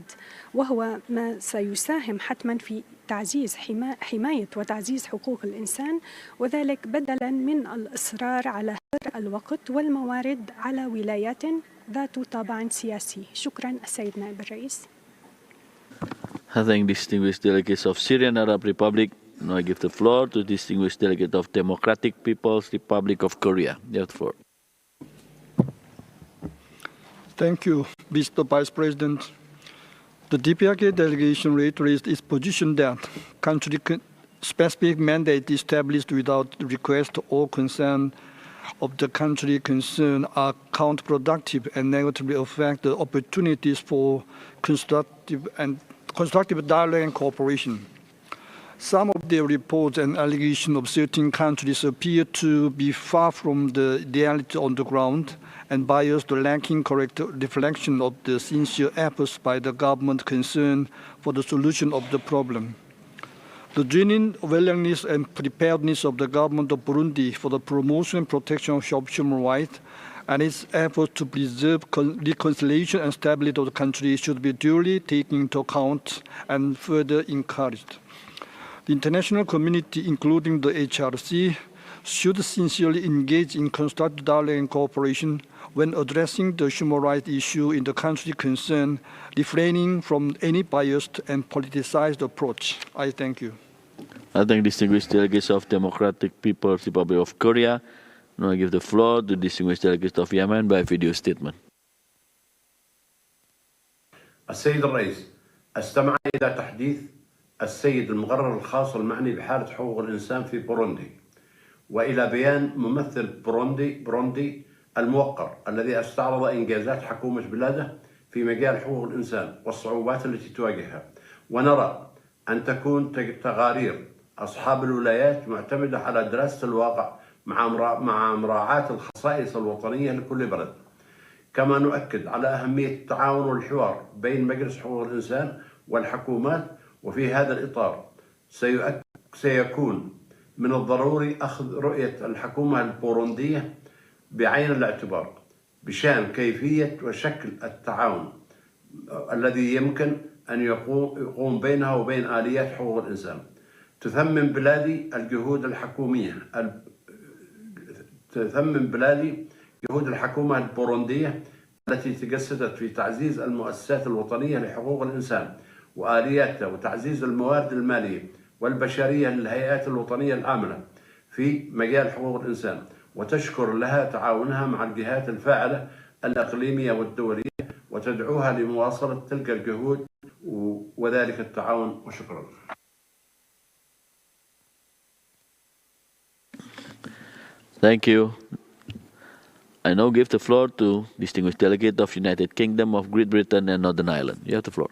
Speaker 13: وهو ما سيساهم حتما في تعزيز حماية وتعزيز حقوق الإنسان، وذلك بدلا من الإصرار على هدر الوقت والموارد على ولايات ذات طابع سياسي. شكرا السيد نائب الرئيس.
Speaker 4: I thank distinguished delegates of Syrian Arab Republic. Now I give the floor to distinguished delegate of Democratic People's Republic of Korea. You have the floor.
Speaker 14: Thank you, Mr. Vice President. The DPRK delegation reiterates its position that country-specific mandate established without request or consent of the country concerned are counterproductive and negatively affect the opportunities for constructive dialogue and cooperation. Some of the reports and allegations of certain countries appear to be far from the reality on the ground and biased or lacking correct reflection of the sincere efforts by the government concerned for the solution of the problem. The genuine willingness and preparedness of the government of Burundi for the promotion and protection of human rights and its efforts to preserve reconciliation and stability of the country should be duly taken into account and further encouraged. The international community, including the HRC, should sincerely engage in constructive dialogue and cooperation when addressing the human rights issue in the country concerned, refraining from any biased and politicized approach. I thank you.
Speaker 4: I thank distinguished delegates of Democratic People's Republic of Korea. Now I give the floor to distinguished delegates of Yemen by video statement.
Speaker 15: السيد الرئيس، استمع إلى تحديث السيد المقرر الخاص المعني بحالة حقوق الإنسان في بوروندي، وإلى بيان ممثل بوروندي الموقر الذي استعرض إنجازات حكومة بلاده في مجال حقوق الإنسان والصعوبات التي تواجهها، ونرى أن تكون تقارير أصحاب الولايات معتمدة على دراسة الواقع مع مراعاة الخصائص الوطنية لكل بلد. كما نؤكد على أهمية التعاون والحوار بين مجلس حقوق الإنسان والحكومات، وفي هذا الإطار سيكون من الضروري أخذ رؤية الحكومة البوروندية بعين الاعتبار بشأن كيفية وشكل التعاون الذي يمكن أن يقوم بينها وبين آليات حقوق الإنسان. تثمن بلادي الجهود الحكومية جهود الحكومة البوروندية التي تجسدت في تعزيز المؤسسات الوطنية لحقوق الإنسان وآلياتها وتعزيز الموارد المالية والبشرية للهيئات الوطنية العاملة في مجال حقوق الإنسان، وتشكر لها تعاونها مع الجهات الفاعلة الإقليمية والدولية وتدعوها لمواصلة تلك الجهود وذلك التعاون. وشكرا.
Speaker 4: Thank you. I now give the floor to distinguished delegate of United Kingdom of Great Britain and Northern Ireland. You have the floor.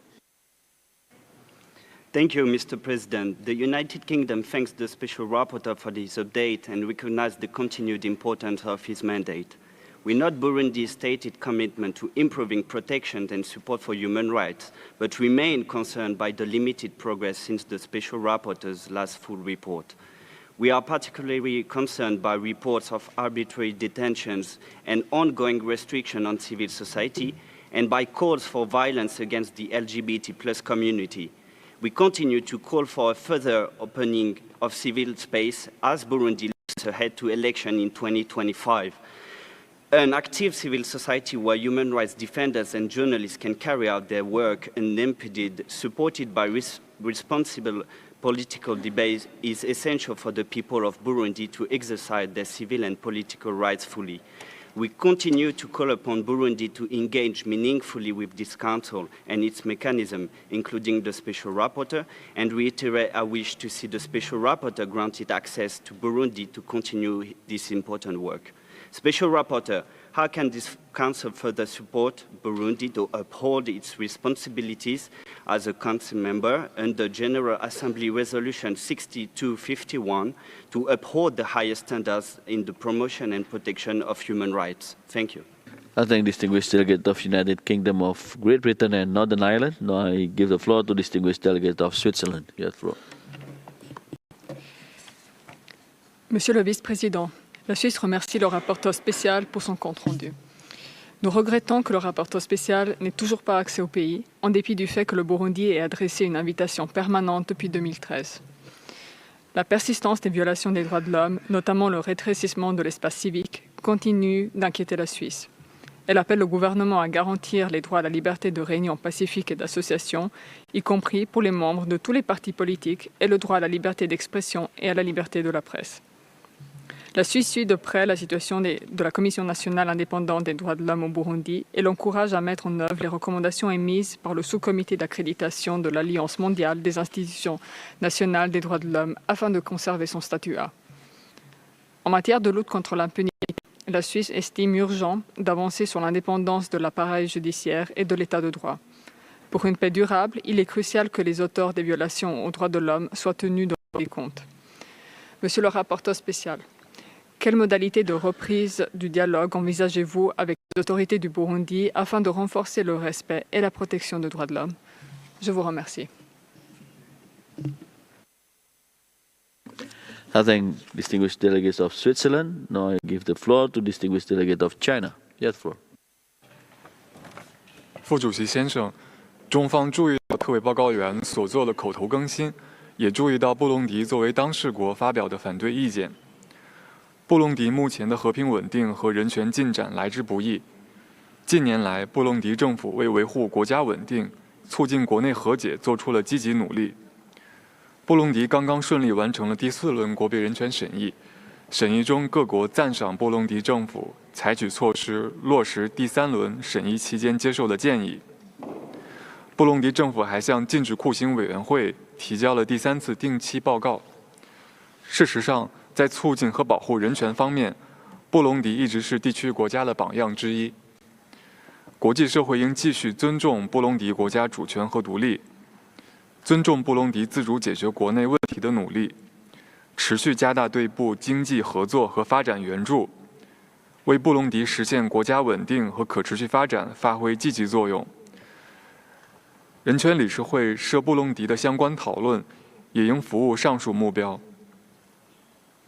Speaker 16: Thank you, Mr. President. The United Kingdom thanks the Special Rapporteur for this update and recognizes the continued importance of his mandate. We note Burundi's stated commitment to improving protection and support for human rights, but remain concerned by the limited progress since the Special Rapporteur's last full report. We are particularly concerned by reports of arbitrary detentions and ongoing restriction on civil society, and by calls for violence against the LGBT+ community. We continue to call for a further opening of civil space as Burundi looks ahead to election in 2025. An active civil society where human rights defenders and journalists can carry out their work unimpeded, supported by responsible political debate, is essential for the people of Burundi to exercise their civil and political rights fully. We continue to call upon Burundi to engage meaningfully with this Council and its mechanism, including the Special Rapporteur, and reiterate our wish to see the Special Rapporteur granted access to Burundi to continue this important work. Special Rapporteur, how can this Council further support Burundi to uphold its responsibilities as a Council member under General Assembly Resolution 6251 to uphold the highest standards in the promotion and protection of human rights? Thank you.
Speaker 4: I thank distinguished delegate of United Kingdom of Great Britain and Northern Ireland. Now I give the floor to distinguished delegate of Switzerland. You have the floor.
Speaker 17: Monsieur le Vice-président, la Suisse remercie le rapporteur spécial pour son compte-rendu. Nous regrettons que le rapporteur spécial n'ait toujours pas accès au pays, en dépit du fait que le Burundi ait adressé une invitation permanente depuis 2013. La persistance des violations des droits de l'homme, notamment le rétrécissement de l'espace civique, continue d'inquiéter la Suisse. Elle appelle le gouvernement à garantir les droits à la liberté de réunion pacifique et d'association, y compris pour les membres de tous les partis politiques, et le droit à la liberté d'expression et à la liberté de la presse. La Suisse suit de près la situation de la Commission nationale indépendante des droits de l'homme au Burundi et l'encourage à mettre en œuvre les recommandations émises par le sous-comité d'accréditation de l'Alliance mondiale des institutions nationales des droits de l'homme afin de conserver son statut A. En matière de lutte contre l'impunité, la Suisse estime urgent d'avancer sur l'indépendance de l'appareil judiciaire et de l'état de droit. Pour une paix durable, il est crucial que les auteurs des violations aux droits de l'homme soient tenus de compte. Monsieur le rapporteur spécial, quelles modalités de reprise du dialogue envisagez-vous avec les autorités du Burundi afin de renforcer le respect et la protection des droits de l'homme? Je vous remercie.
Speaker 4: I thank distinguished delegates of Switzerland. Now I give the floor to distinguished delegate of China. You have the floor.
Speaker 18: 副主席先生，中方注意到特委报告员所做的口头更新，也注意到布隆迪作为当事国发表的反对意见。布隆迪目前的和平稳定和人权进展来之不易。近年来，布隆迪政府为维护国家稳定、促进国内和解做出了积极努力。布隆迪刚刚顺利完成了第4轮国别人权审议，审议中各国赞赏布隆迪政府采取措施落实第3轮审议期间接受的建议。布隆迪政府还向禁止酷刑委员会提交了第3次定期报告。事实上，在促进和保护人权方面，布隆迪一直是地区国家的榜样之一。国际社会应继续尊重布隆迪国家主权和独立，尊重布隆迪自主解决国内问题的努力，持续加大对布经济合作和发展援助，为布隆迪实现国家稳定和可持续发展发挥积极作用。人权理事会涉布隆迪的相关讨论也应服务上述目标。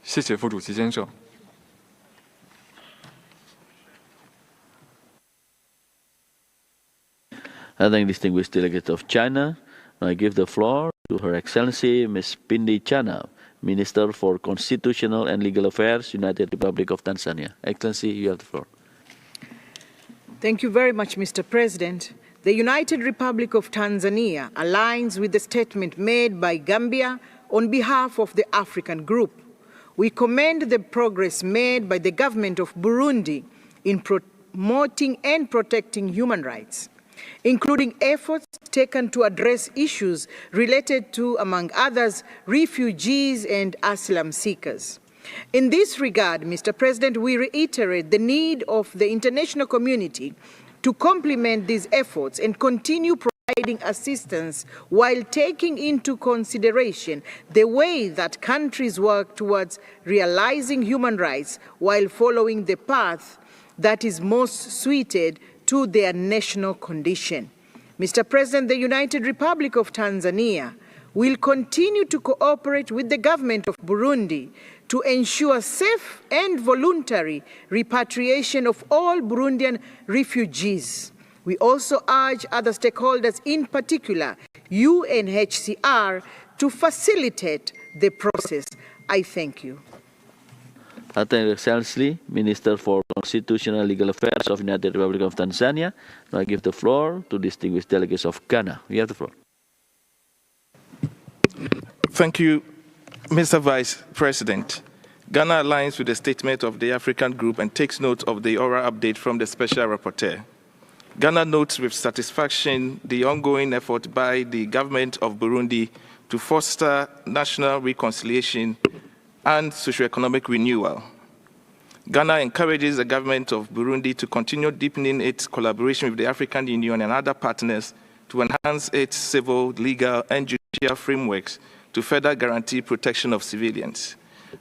Speaker 18: 谢谢副主席先生。
Speaker 4: I thank distinguished delegate of China. Now I give the floor to Her Excellency Ms. Pindi Chana, Minister for Constitutional and Legal Affairs, United Republic of Tanzania. Excellency, you have the floor.
Speaker 19: Thank you very much, Mr. President. The United Republic of Tanzania aligns with the statement made by Gambia on behalf of the African Group. We commend the progress made by the government of Burundi in promoting and protecting human rights, including efforts taken to address issues related to, among others, refugees and asylum seekers. In this regard, Mr. President, we reiterate the need of the international community to complement these efforts and continue providing assistance while taking into consideration the way that countries work towards realizing human rights while following the path that is most suited to their national condition. Mr. President, the United Republic of Tanzania will continue to cooperate with the government of Burundi to ensure safe and voluntary repatriation of all Burundian refugees. We also urge other stakeholders, in particular UNHCR, to facilitate the process. I thank you.
Speaker 4: I thank Excellency, Minister for Constitutional and Legal Affairs of United Republic of Tanzania. Now I give the floor to distinguished delegates of Ghana. You have the floor.
Speaker 20: Thank you, Mr. Vice President. Ghana aligns with the statement of the African Group and takes note of the oral update from the Special Rapporteur. Ghana notes with satisfaction the ongoing effort by the government of Burundi to foster national reconciliation and socioeconomic renewal. Ghana encourages the government of Burundi to continue deepening its collaboration with the African Union and other partners to enhance its civil, legal, and judicial frameworks to further guarantee protection of civilians.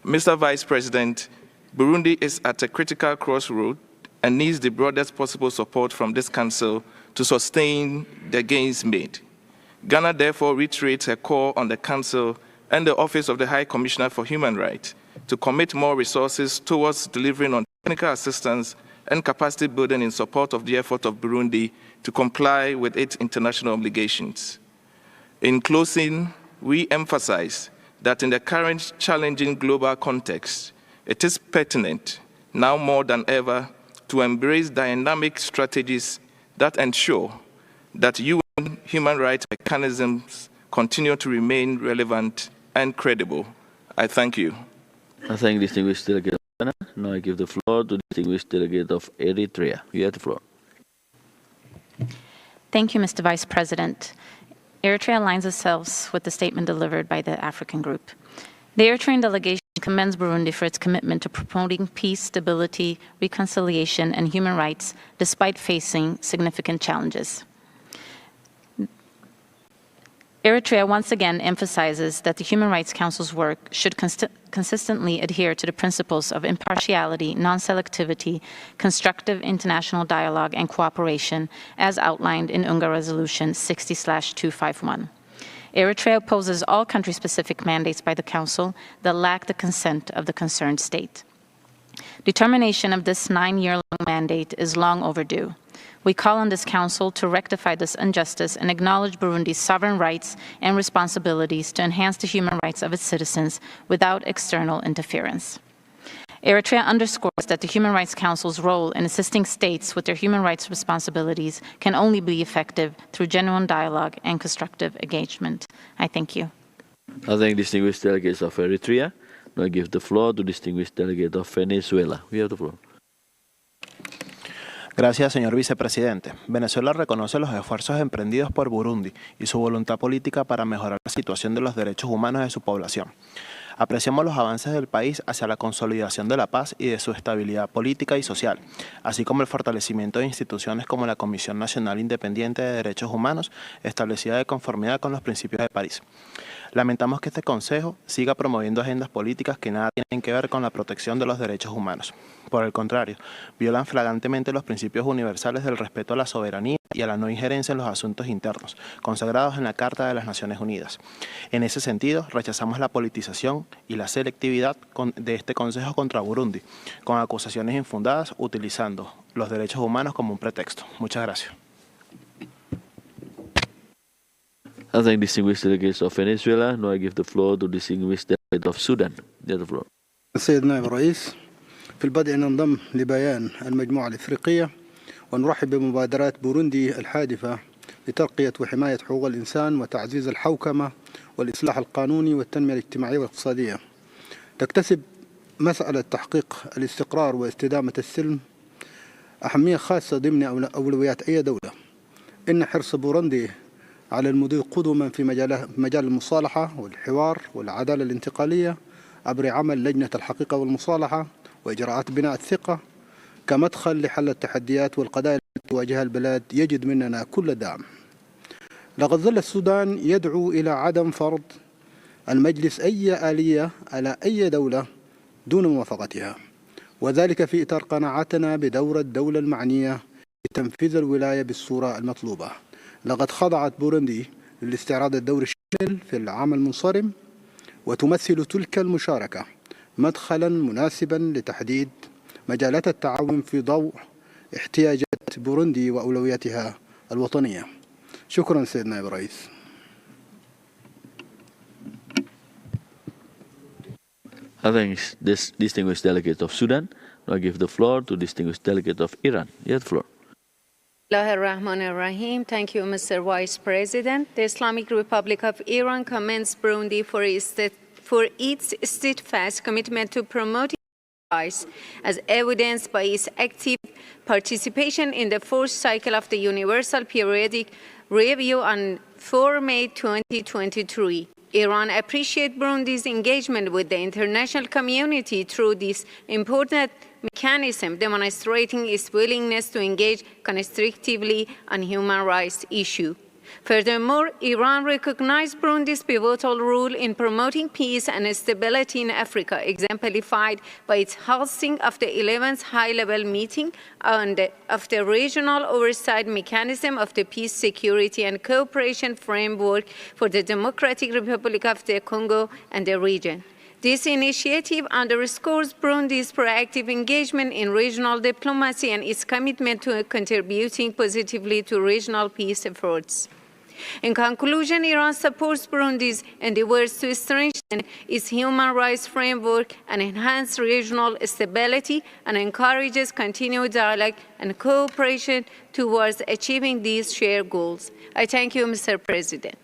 Speaker 20: Mr. Vice President, Burundi is at a critical crossroad and needs the broadest possible support from this Council to sustain the gains made. Ghana therefore reiterates a call on the Council and the Office of the High Commissioner for Human Rights to commit more resources towards delivering on technical assistance and capacity building in support of the effort of Burundi to comply with its international obligations. In closing, we emphasize that in the current challenging global context, it is pertinent, now more than ever, to embrace dynamic strategies that ensure that UN human rights mechanisms continue to remain relevant and credible. I thank you.
Speaker 4: I thank distinguished delegate of Ghana. Now I give the floor to distinguished delegate of Eritrea. You have the floor.
Speaker 21: Thank you, Mr. Vice President. Eritrea aligns itself with the statement delivered by the African Group. The Eritrean delegation commends Burundi for its commitment to promoting peace, stability, reconciliation, and human rights despite facing significant challenges. Eritrea once again emphasizes that the Human Rights Council's work should consistently adhere to the principles of impartiality, non-selectivity, constructive international dialogue, and cooperation as outlined in UNGA Resolution 60/251. Eritrea opposes all country-specific mandates by the Council that lack the consent of the concerned state. Determination of this 9-year-long mandate is long overdue. We call on this Council to rectify this injustice and acknowledge Burundi's sovereign rights and responsibilities to enhance the human rights of its citizens without external interference. Eritrea underscores that the Human Rights Council's role in assisting states with their human rights responsibilities can only be effective through genuine dialogue and constructive engagement. I thank you.
Speaker 4: I thank distinguished delegates of Eritrea. Now I give the floor to distinguished delegate of Venezuela. We have the floor.
Speaker 22: Gracias, señor vicepresidente. Venezuela reconoce los esfuerzos emprendidos por Burundi y su voluntad política para mejorar la situación de los derechos humanos de su población. Apreciamos los avances del país hacia la consolidación de la paz y de su estabilidad política y social, así como el fortalecimiento de instituciones como la Comisión Nacional Independiente de Derechos Humanos, establecida de conformidad con los principios de París. Lamentamos que este Consejo siga promoviendo agendas políticas que nada tienen que ver con la protección de los derechos humanos. Por el contrario, violan flagrantemente los principios universales del respeto a la soberanía, y a la no injerencia en los asuntos internos, consagrados en la Carta de las Naciones Unidas. En ese sentido, rechazamos la politización y la selectividad de este Consejo contra Burundi, con acusaciones infundadas utilizando los derechos humanos como un pretexto. Muchas gracias.
Speaker 4: I thank distinguished delegates of Venezuela. Now I give the floor to distinguished delegate of Sudan. You have the floor.
Speaker 1: السيد نائب الرئيس، في البدء ننضم لبيان المجموعة الإفريقية ونرحب بمبادرات بوروندي الحادثة لترقية وحماية حقوق الإنسان وتعزيز الحوكمة والإصلاح القانوني والتنمية الاجتماعية والاقتصادية. تكتسب مسألة تحقيق الاستقرار واستدامة السلم أهمية خاصة ضمن أولويات أي دولة. إن حرص بوروندي على المضي قدما في مجال المصالحة والحوار والعدالة الانتقالية عبر عمل لجنة الحقيقة والمصالحة وإجراءات بناء الثقة كمدخل لحل التحديات والقضايا التي تواجهها البلاد يجد مننا كل دعم. لقد ظل السودان يدعو إلى عدم فرض المجلس أي آلية على أي دولة دون موافقتها، وذلك في إطار قناعتنا بدور الدولة المعنية لتنفيذ الولاية بالصورة المطلوبة. لقد خضعت بوروندي للاستعراض الدوري الشامل في العام المنصرم، وتمثل تلك المشاركة مدخلا مناسبا لتحديد مجالات التعاون في ضوء احتياجات بوروندي وأولوياتها الوطنية. شكرا سيد نائب الرئيس.
Speaker 4: I thank this distinguished delegate of Sudan. Now I give the floor to distinguished delegate of Iran. You have the floor.
Speaker 2: Rahim. Thank you, Mr. Vice President. The Islamic Republic of Iran commends Burundi for its steadfast commitment to promoting rights, as evidenced by its active participation in the fourth cycle of the Universal Periodic Review on 4 May 2023. Iran appreciates Burundi's engagement with the international community through this important mechanism, demonstrating its willingness to engage constructively on human rights issues. Furthermore, Iran recognized Burundi's pivotal role in promoting peace and stability in Africa, exemplified by its hosting of the 11th high-level meeting of the Regional Oversight Mechanism of the Peace, Security and Cooperation Framework for the Democratic Republic of the Congo and the region. This initiative underscores Burundi's proactive engagement in regional diplomacy and its commitment to contributing positively to regional peace efforts. In conclusion, Iran supports Burundi's endeavors to strengthen its human rights framework and enhance regional stability, and encourages continued dialogue and cooperation towards achieving these shared goals. I thank you, Mr. President.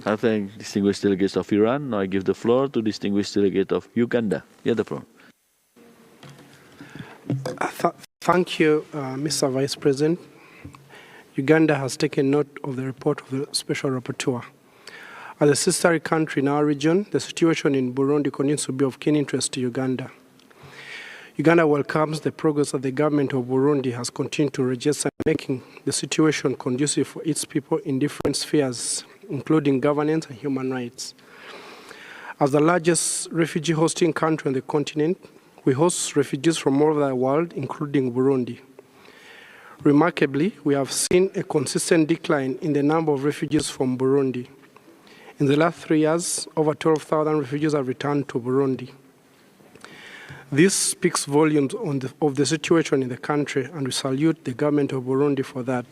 Speaker 4: I thank distinguished delegates of Iran. Now I give the floor to distinguished delegate of Uganda. You have the floor.
Speaker 23: Thank you, Mr. Vice President. Uganda has taken note of the report of the Special Rapporteur. As a sister country in our region, the situation in Burundi continues to be of keen interest to Uganda. Uganda welcomes the progress that the government of Burundi has continued to register, making the situation conducive for its people in different spheres, including governance and human rights. As the largest refugee hosting country on the continent, we host refugees from all over the world, including Burundi. Remarkably, we have seen a consistent decline in the number of refugees from Burundi. In the last 3 years, over 12,000 refugees have returned to Burundi. This speaks volumes of the situation in the country, and we salute the government of Burundi for that.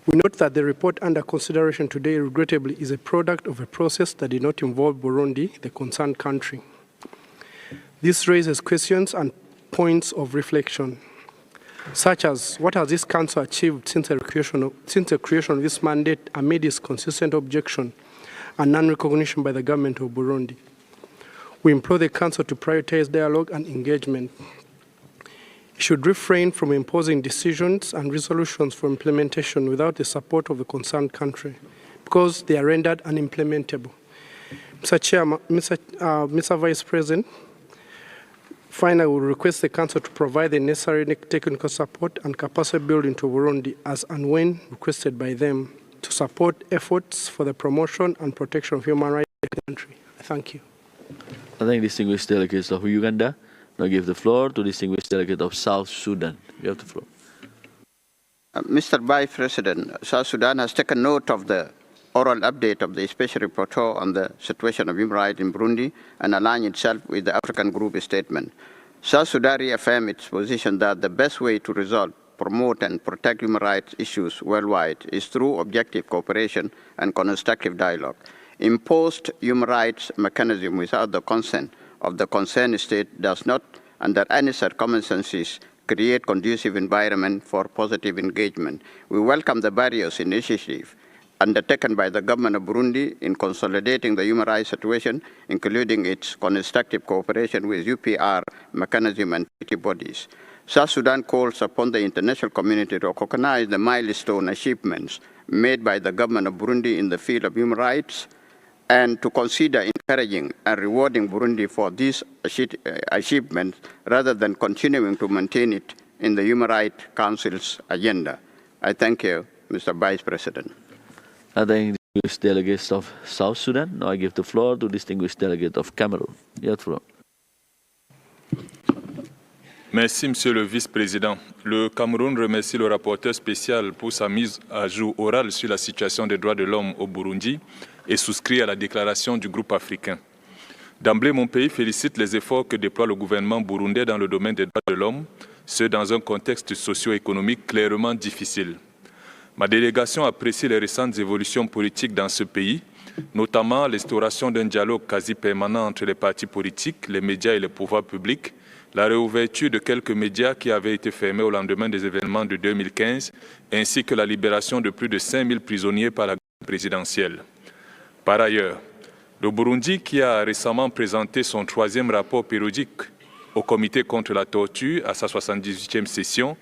Speaker 23: We note that the report under consideration today, regrettably, is a product of a process that did not involve Burundi, the concerned country. This raises questions and points of reflection, such as what has this council achieved since the creation of this mandate amid its consistent objection and non-recognition by the government of Burundi. We implore the council to prioritize dialogue and engagement. It should refrain from imposing decisions and resolutions for implementation without the support of the concerned country, because they are rendered unimplementable. Mr. Vice President, finally, I will request the Council to provide the necessary technical support and capacity building to Burundi as and when requested by them to support efforts for the promotion and protection of human rights in the country. Thank you.
Speaker 4: I thank distinguished delegates of Uganda. Now I give the floor to distinguished delegate of South Sudan. You have the floor.
Speaker 3: Mr. Vice President, South Sudan has taken note of the oral update of the Special Rapporteur on the situation of human rights in Burundi and aligned itself with the African Group statement. South Sudan reaffirmed its position that the best way to resolve, promote and protect human rights issues worldwide is through objective cooperation and constructive dialogue. Imposed human rights mechanism without the consent of the concerned state does not, under any circumstances, create conducive environment for positive engagement. We welcome the various initiatives undertaken by the government of Burundi in consolidating the human rights situation, including its constructive cooperation with UPR mechanism and treaty bodies. South Sudan calls upon the international community to recognize the milestone achievements made by the government of Burundi in the field of human rights and to consider encouraging and rewarding Burundi for these achievements rather than continuing to maintain it in the Human Rights Council's agenda. I thank you, Mr. Vice President.
Speaker 4: I thank distinguished delegates of South Sudan. Now I give the floor to distinguished delegate of Cameroon. You have the floor.
Speaker 5: Merci, Monsieur le Vice-président. Le Cameroun remercie le rapporteur spécial pour sa mise à jour orale sur la situation des droits de l'homme au Burundi et souscrit à la déclaration du groupe africain. D'emblée, mon pays félicite les efforts que déploie le gouvernement burundais dans le domaine des droits de l'homme, ce dans un contexte socio-économique clairement difficile. Ma délégation apprécie les récentes évolutions politiques dans ce pays, notamment l'instauration d'un dialogue quasi permanent entre les partis politiques, les médias et les pouvoirs publics, la réouverture de quelques médias qui avaient été fermés au lendemain des événements de 2015, ainsi que la libération de plus de 5000 prisonniers par la garde présidentielle. Par ailleurs, le Burundi, qui a récemment présenté son 3e rapport périodique au Comité contre la torture à sa 78e session,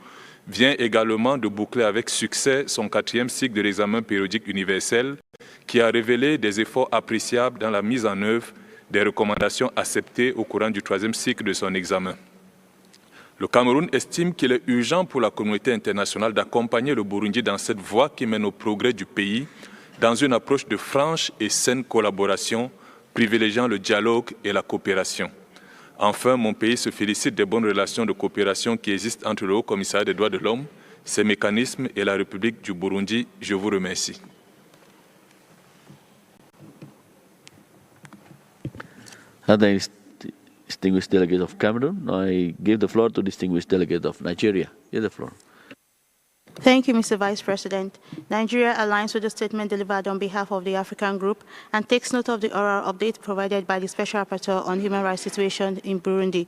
Speaker 5: vient également de boucler avec succès son 4e cycle de l'examen périodique universel, qui a révélé des efforts appréciables dans la mise en œuvre des recommandations acceptées au courant du 3e cycle de son examen. Le Cameroun estime qu'il est urgent pour la communauté internationale d'accompagner le Burundi dans cette voie qui mène au progrès du pays, dans une approche de franche et saine collaboration, privilégiant le dialogue et la coopération. Enfin, mon pays se félicite des bonnes relations de coopération qui existent entre le Haut Commissariat des droits de l'homme, ses mécanismes et la République du Burundi. Je vous remercie.
Speaker 4: Distinguished delegate of Cameroon. I give the floor to distinguished delegate of Nigeria. You have the floor.
Speaker 6: Thank you, Mr. Vice President. Nigeria aligns with the statement delivered on behalf of the African Group and takes note of the oral update provided by the Special Rapporteur on Human Rights Situation in Burundi.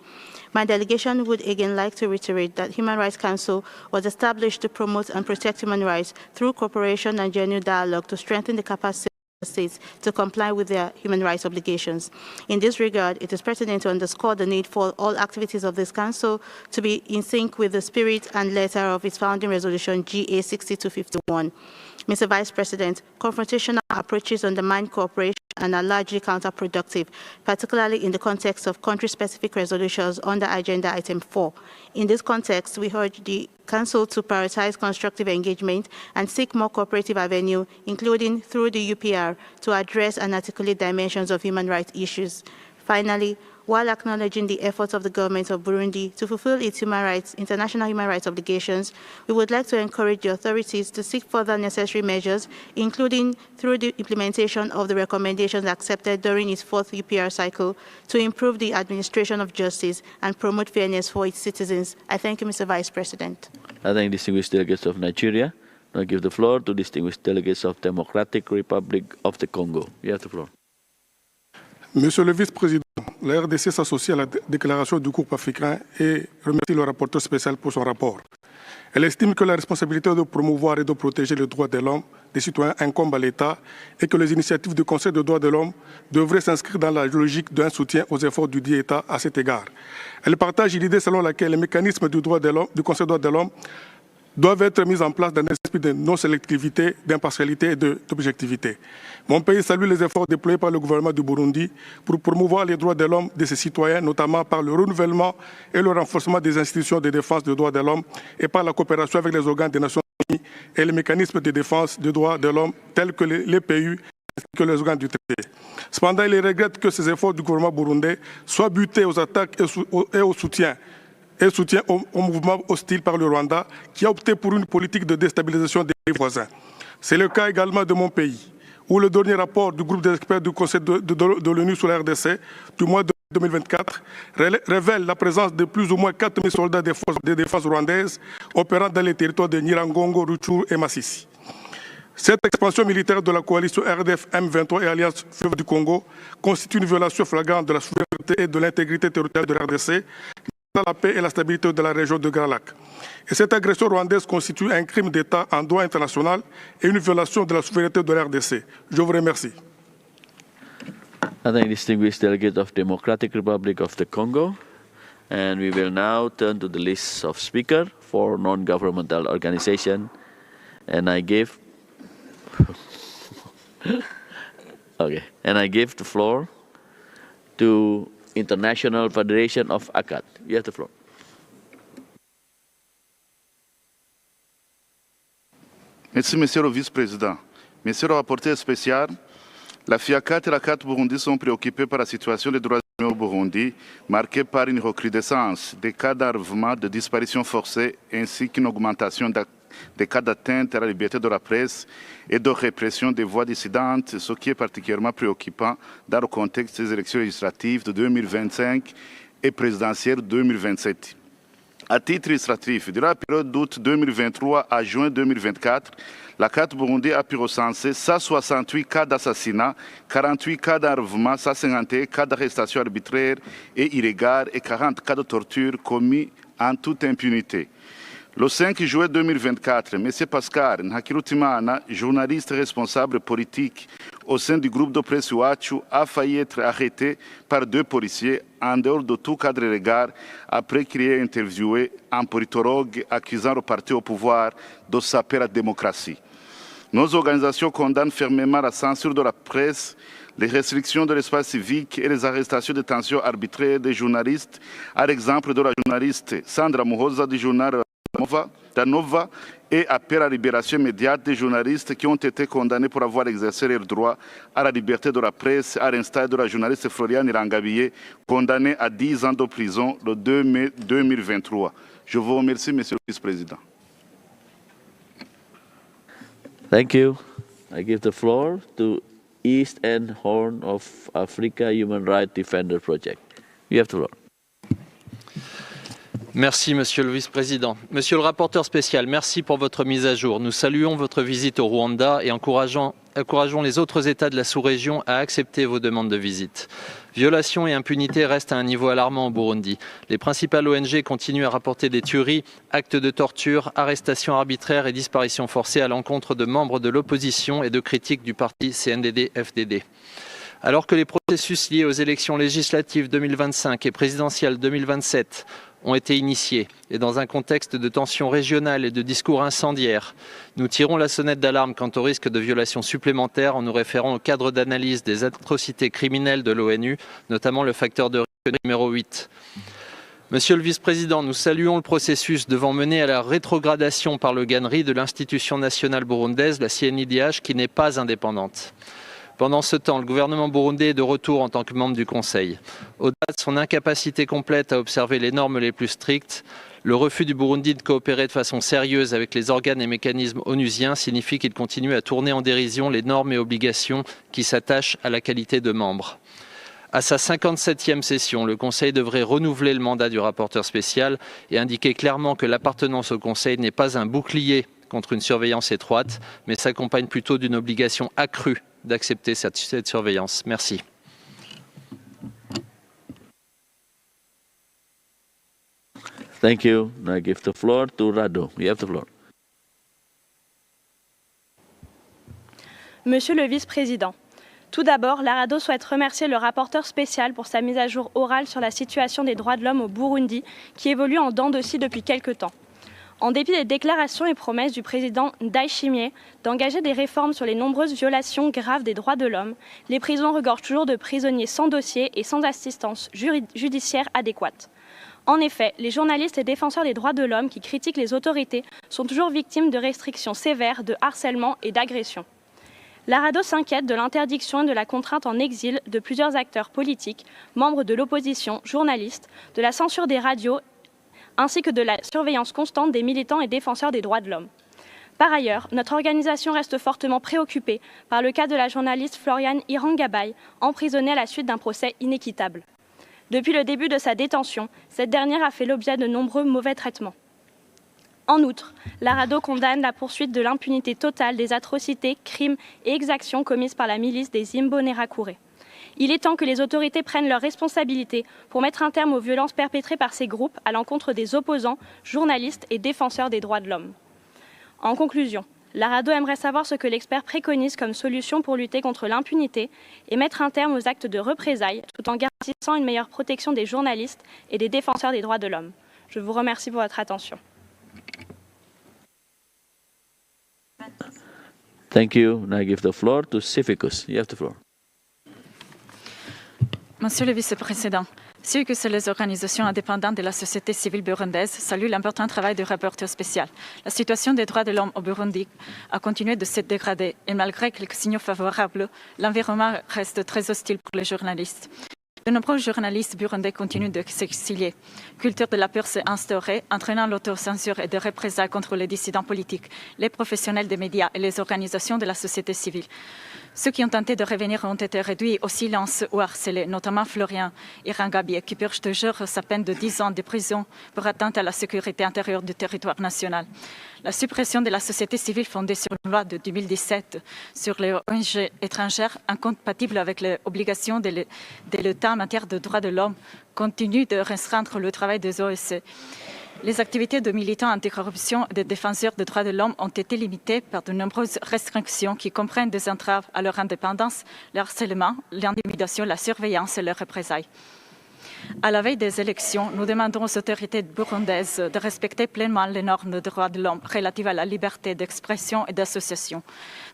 Speaker 6: My delegation would again like to reiterate that Human Rights Council was established to promote and protect human rights through cooperation and genuine dialogue to strengthen the capacity states to comply with their human rights obligations. In this regard, it is pertinent to underscore the need for all activities of this Council to be in sync with the spirit and letter of its founding resolution GA 6251. Mr. Vice President, confrontational approaches undermine cooperation and are largely counterproductive, particularly in the context of country-specific resolutions under Agenda Item 4. In this context, we urge the Council to prioritize constructive engagement and seek more cooperative avenue, including through the UPR, to address and articulate dimensions of human rights issues. Finally, while acknowledging the efforts of the government of Burundi to fulfill its international human rights obligations, we would like to encourage the authorities to seek further necessary measures, including through the implementation of the recommendations accepted during its 4th UPR cycle, to improve the administration of justice and promote fairness for its citizens. I thank you, Mr. Vice President.
Speaker 4: I thank distinguished delegates of Nigeria. Now I give the floor to distinguished delegates of Democratic Republic of the Congo. You have the floor.
Speaker 24: Monsieur le Vice-président, la RDC s'associe à la déclaration du groupe africain et remercie le rapporteur spécial pour son rapport. Elle estime que la responsabilité de promouvoir et de protéger les droits de l'homme des citoyens incombe à l'État et que les initiatives du Conseil des droits de l'homme devraient s'inscrire dans la logique d'un soutien aux efforts du dit État à cet égard. Elle partage l'idée selon laquelle les mécanismes du Conseil des droits de l'homme doivent être mis en place dans un esprit de non-sélectivité, d'impartialité et d'objectivité. Mon pays salue les efforts déployés par le gouvernement du Burundi pour promouvoir les droits de l'homme de ses citoyens, notamment par le renouvellement et le renforcement des institutions de défense des droits de l'homme et par la coopération avec les organes des Nations Unies et les mécanismes de défense des droits de l'homme tels que les PU ainsi que les organes du traité. Cependant, il regrette que ces efforts du gouvernement burundais soient butés aux attaques et au soutien et soutien au mouvement hostile par le Rwanda qui a opté pour une politique de déstabilisation des voisins. C'est le cas également de mon pays, où le dernier rapport du groupe d'experts du Conseil de l'ONU sur la RDC du mois de 2024 révèle la présence de plus ou moins 4 000 soldats des forces de défense rwandaises opérant dans les territoires de Nyiragongo, Rutshuru et Masisi. Cette expansion militaire de la coalition RDF M23 et Alliance Fleuve du Congo constitue une violation flagrante de la souveraineté et de l'intégrité territoriale de la RDC, dans la paix et la stabilité de la région de Grand Lac. Et cette agression rwandaise constitue un crime d'État en droit international et une violation de la souveraineté de la RDC. Je vous remercie.
Speaker 4: I thank distinguished delegate of Democratic Republic of the Congo. And we will now turn to the list of speakers for non-governmental organization. And I give the floor to International Federation of ACAT. You have the floor.
Speaker 7: Merci, Monsieur le Vice-président. Monsieur le rapporteur spécial, la FIACAT et la CAT Burundi sont préoccupés par la situation des droits humains au Burundi, marquée par une recrudescence des cas d'enlèvement, de disparition forcée, ainsi qu'une augmentation des cas d'atteinte à la liberté de la presse et de répression des voix dissidentes, ce qui est particulièrement préoccupant dans le contexte des élections législatives de 2025 et présidentielles de 2027. À titre illustratif, durant la période d'août 2023 à juin 2024, la CAT Burundi a pu recenser 168 cas d'assassinat, 48 cas d'enlèvement, 151 cas d'arrestation arbitraire et illégale et 40 cas de torture commis en toute impunité. Le 5 juillet 2024, M. Pascal Nhakirutimana, journaliste responsable politique au sein du groupe de presse Iwacu, a failli être arrêté par 2 policiers en dehors de tout cadre légal après qu'il ait interviewé un politologue accusant le parti au pouvoir de saper la démocratie. Nos organisations condamnent fermement la censure de la presse, les restrictions de l'espace civique et les arrestations de détention arbitraires des journalistes, à l'exemple de la journaliste Sandra Muhoza du journal Nova et appelle à la libération immédiate des journalistes qui ont été condamnés pour avoir exercé leur droit à la liberté de la presse, à l'instar de la journaliste Floriane Irangabiye, condamnée à 10 ans de prison le 2 mai 2023. Je vous remercie, Monsieur le Vice-président.
Speaker 4: Thank you. I give the floor to East and Horn of Africa Human Rights Defender Project. You have the floor.
Speaker 8: Merci, Monsieur le Vice-président. Monsieur le rapporteur spécial, merci pour votre mise à jour. Nous saluons votre visite au Rwanda et encourageons les autres États de la sous-région à accepter vos demandes de visite. Violation et impunité restent à un niveau alarmant au Burundi. Les principales ONG continuent à rapporter des tueries, actes de torture, arrestations arbitraires et disparitions forcées à l'encontre de membres de l'opposition et de critiques du parti CNDD-FDD. Alors que les processus liés aux élections législatives 2025 et présidentielles 2027 ont été initiés et dans un contexte de tensions régionales et de discours incendiaires, nous tirons la sonnette d'alarme quant au risque de violations supplémentaires en nous référant au cadre d'analyse des atrocités criminelles de l'ONU, notamment le facteur de risque numéro 8. Monsieur le Vice-président, nous saluons le processus devant mener à la rétrogradation par le GANRI de l'institution nationale burundaise, la CNIDH, qui n'est pas indépendante. Pendant ce temps, le gouvernement burundais est de retour en tant que membre du Conseil. Au-delà de son incapacité complète à observer les normes les plus strictes, le refus du Burundi de coopérer de façon sérieuse avec les organes et mécanismes onusiens signifie qu'il continue à tourner en dérision les normes et obligations qui s'attachent à la qualité de membre. À sa 57e session, le Conseil devrait renouveler le mandat du rapporteur spécial et indiquer clairement que l'appartenance au Conseil n'est pas un bouclier contre une surveillance étroite, mais s'accompagne plutôt d'une obligation accrue d'accepter cette surveillance. Merci.
Speaker 4: Thank you. Now I give the floor to Rado. You have the floor.
Speaker 9: Monsieur le Vice-président, tout d'abord, la RADDHO souhaite remercier le rapporteur spécial pour sa mise à jour orale sur la situation des droits de l'homme au Burundi, qui évolue en dents de scie depuis quelque temps. En dépit des déclarations et promesses du président Ndayishimiye d'engager des réformes sur les nombreuses violations graves des droits de l'homme, les prisons regorgent toujours de prisonniers sans dossier et sans assistance judiciaire adéquate. En effet, les journalistes et défenseurs des droits de l'homme qui critiquent les autorités sont toujours victimes de restrictions sévères, de harcèlement et d'agressions. La RADDHO s'inquiète de l'interdiction et de la contrainte en exil de plusieurs acteurs politiques, membres de l'opposition, journalistes, de la censure des radios, ainsi que de la surveillance constante des militants et défenseurs des droits de l'homme. Par ailleurs, notre organisation reste fortement préoccupée par le cas de la journaliste Floriane Irangabay, emprisonnée à la suite d'un procès inéquitable. Depuis le début de sa détention, cette dernière a fait l'objet de nombreux mauvais traitements. En outre, la RADDHO condamne la poursuite de l'impunité totale des atrocités, crimes et exactions commises par la milice des Imbonerakure. Il est temps que les autorités prennent leurs responsabilités pour mettre un terme aux violences perpétrées par ces groupes à l'encontre des opposants, journalistes et défenseurs des droits de l'homme. En conclusion, la RADDHO aimerait savoir ce que l'expert préconise comme solution pour lutter contre l'impunité et mettre un terme aux actes de représailles tout en garantissant une meilleure protection des journalistes et des défenseurs des droits de l'homme. Je vous remercie pour votre attention.
Speaker 4: Thank you. Now I give the floor to Civicus. You have the floor.
Speaker 17: Monsieur le vice-président, Civicus et les organisations indépendantes de la société civile burundaise saluent l'important travail du rapporteur spécial. La situation des droits de l'homme au Burundi a continué de se dégrader et malgré quelques signaux favorables, l'environnement reste très hostile pour les journalistes. De nombreux journalistes burundais continuent de s'exilier. Culture de la peur s'est instaurée, entraînant l'autocensure et des représailles contre les dissidents politiques, les professionnels des médias et les organisations de la société civile. Ceux qui ont tenté de revenir ont été réduits au silence ou harcelés, notamment Florian Irangabay, qui purge toujours sa peine de 10 ans de prison pour atteinte à la sécurité intérieure du territoire national. La suppression de la société civile fondée sur une loi de 2017 sur les ONG étrangères, incompatible avec les obligations de l'État en matière de droits de l'homme, continue de restreindre le travail des OSCE. Les activités de militants anticorruption et de défenseurs des droits de l'homme ont été limitées par de nombreuses restrictions qui comprennent des entraves à leur indépendance, le harcèlement, l'intimidation, la surveillance et les représailles. À la veille des élections, nous demandons aux autorités burundaises de respecter pleinement les normes de droits de l'homme relatives à la liberté d'expression et d'association,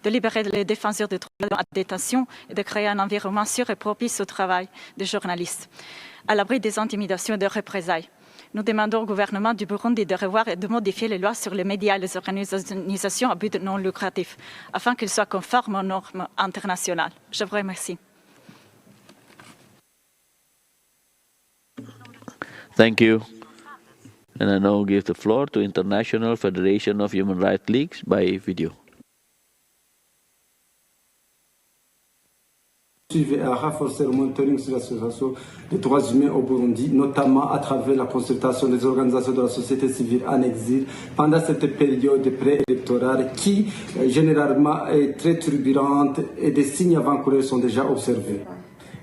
Speaker 17: de libérer les défenseurs des droits de l'homme à détention et de créer un environnement sûr et propice au travail des journalistes, à l'abri des intimidations et des représailles. Nous demandons au gouvernement du Burundi de revoir et de modifier les lois sur les médias et les organisations à but non lucratif, afin qu'ils soient conformes aux normes internationales. Je vous remercie.
Speaker 4: Thank you. And I now give the floor to International Federation of Human Rights Leagues by video.
Speaker 10: À renforcer le monitoring sur la situation des droits humains au Burundi, notamment à travers la consultation des organisations de la société civile en exil pendant cette période préélectorale qui, généralement, est très turbulente et des signes avant-coureurs sont déjà observés.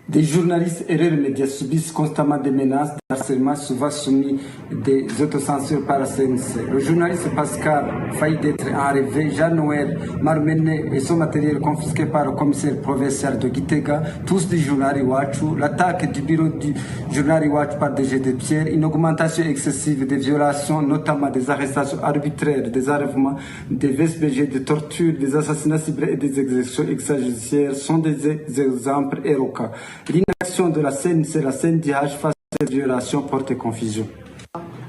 Speaker 10: Des journalistes et leurs médias subissent constamment des menaces, des harcèlements, souvent soumis des autocensures par la CNC. Le journaliste Pascal faillit d'être enlevé, Jean-Noël Marmené et son matériel confisqué par le commissaire provincial de Gitega, tous du journal Iwachu, l'attaque du bureau du journal Iwachu par des jets de pierre, une augmentation excessive des violations, notamment des arrestations arbitraires, des enlèvements, des VSBG, des tortures, des assassinats ciblés et des exécutions extrajudiciaires sont des exemples éloquents. L'inaction de la CNC et la CNDH face à ces violations porte confusion.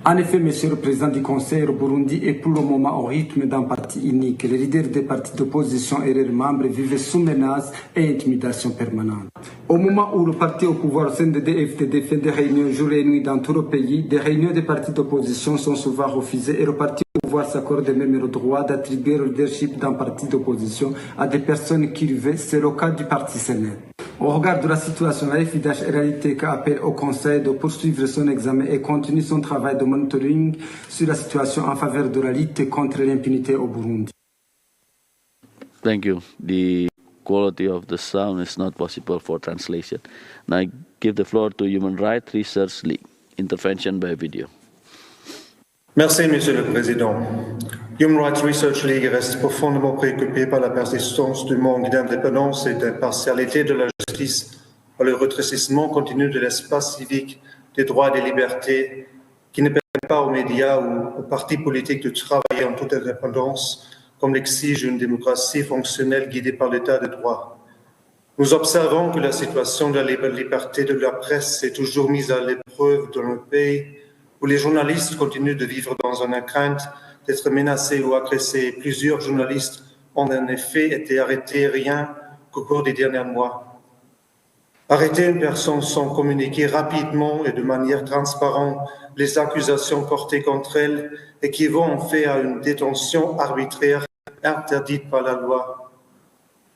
Speaker 10: En effet, Monsieur le Président du Conseil, le Burundi est pour le moment au rythme d'un parti unique. Les leaders des partis d'opposition et leurs membres vivent sous menaces et intimidation permanente. Au moment où le parti au pouvoir, le CNDD-FDD, fait des réunions jour et nuit dans tout le pays, des réunions des partis d'opposition sont souvent refusées et le parti au pouvoir s'accorde même le droit d'attribuer le leadership d'un parti d'opposition à des personnes qui lui. C'est le cas du parti CNL. Au regard de la situation, la FIDH réalité appelle au Conseil de poursuivre son examen et continue son travail de monitoring sur la situation en faveur de la lutte contre l'impunité au Burundi.
Speaker 4: Thank you. The quality of the sound is not possible for translation. Now I give the floor to Human Rights Research League. Intervention by video.
Speaker 11: Merci, Monsieur le Président. Human Rights Research League reste profondément préoccupé par la persistance du manque d'indépendance et d'impartialité de la justice, par le rétrécissement continu de l'espace civique, des droits et des libertés, qui ne permettent pas aux médias ou aux partis politiques de travailler en toute indépendance, comme l'exige une démocratie fonctionnelle guidée par l'État de droit. Nous observons que la situation de la liberté de la presse est toujours mise à l'épreuve dans le pays, où les journalistes continuent de vivre dans une crainte d'être menacés ou agressés. Plusieurs journalistes ont en effet été arrêtés rien qu'au cours des derniers mois. Arrêter une personne sans communiquer rapidement et de manière transparente les accusations portées contre elle équivaut en fait à une détention arbitraire interdite par la loi.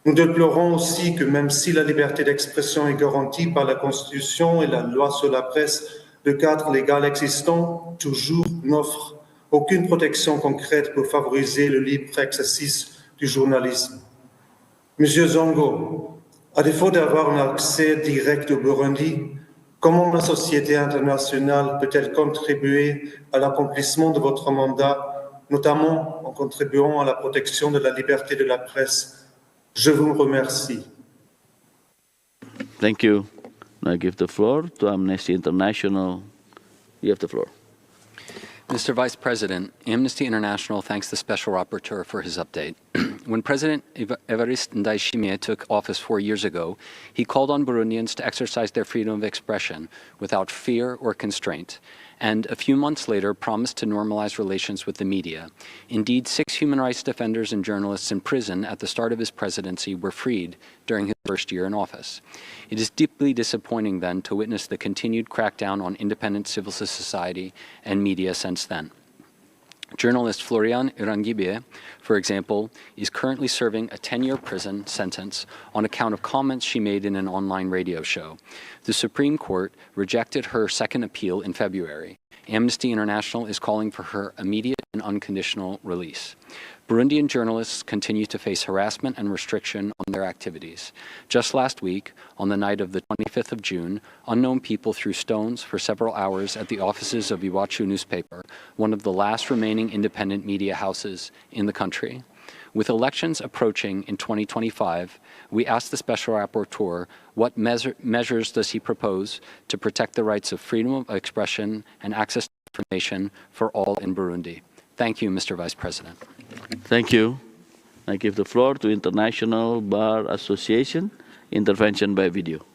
Speaker 11: Nous déplorons aussi que même si la liberté d'expression est garantie par la Constitution et la loi sur la presse, le cadre légal existant toujours n'offre aucune protection concrète pour favoriser le libre exercice du journalisme. Monsieur Zongo, à défaut d'avoir un accès direct au Burundi, comment la société internationale peut-elle contribuer à l'accomplissement de votre mandat, notamment en contribuant à la protection de la liberté de la presse? Je vous remercie.
Speaker 4: Thank you. I give the floor to Amnesty International. You have the floor.
Speaker 12: Mr. Vice President, Amnesty International thanks the Special Rapporteur for his update. When President Evariste Ndayishimiye took office 4 years ago, he called on Burundians to exercise their freedom of expression without fear or constraint, and a few months later promised to normalize relations with the media. Indeed, 6 human rights defenders and journalists in prison at the start of his presidency were freed during his first year in office. It is deeply disappointing, then, to witness the continued crackdown on independent civil society and media since then. Journalist Florian Irangibie, for example, is currently serving a 10-year prison sentence on account of comments she made in an online radio show. The Supreme Court rejected her second appeal in February. Amnesty International is calling for her immediate and unconditional release. Burundian journalists continue to face harassment and restriction on their activities. Just last week, on the night of the 25th of June, unknown people threw stones for several hours at the offices of Iwachu newspaper, one of the last remaining independent media houses in the country. With elections approaching in 2025, we asked the Special Rapporteur what measures does he propose to protect the rights of freedom of expression and access to information for all in Burundi. Thank you, Mr. Vice President.
Speaker 4: Thank you. I give the floor to International Bar Association. Intervention by video.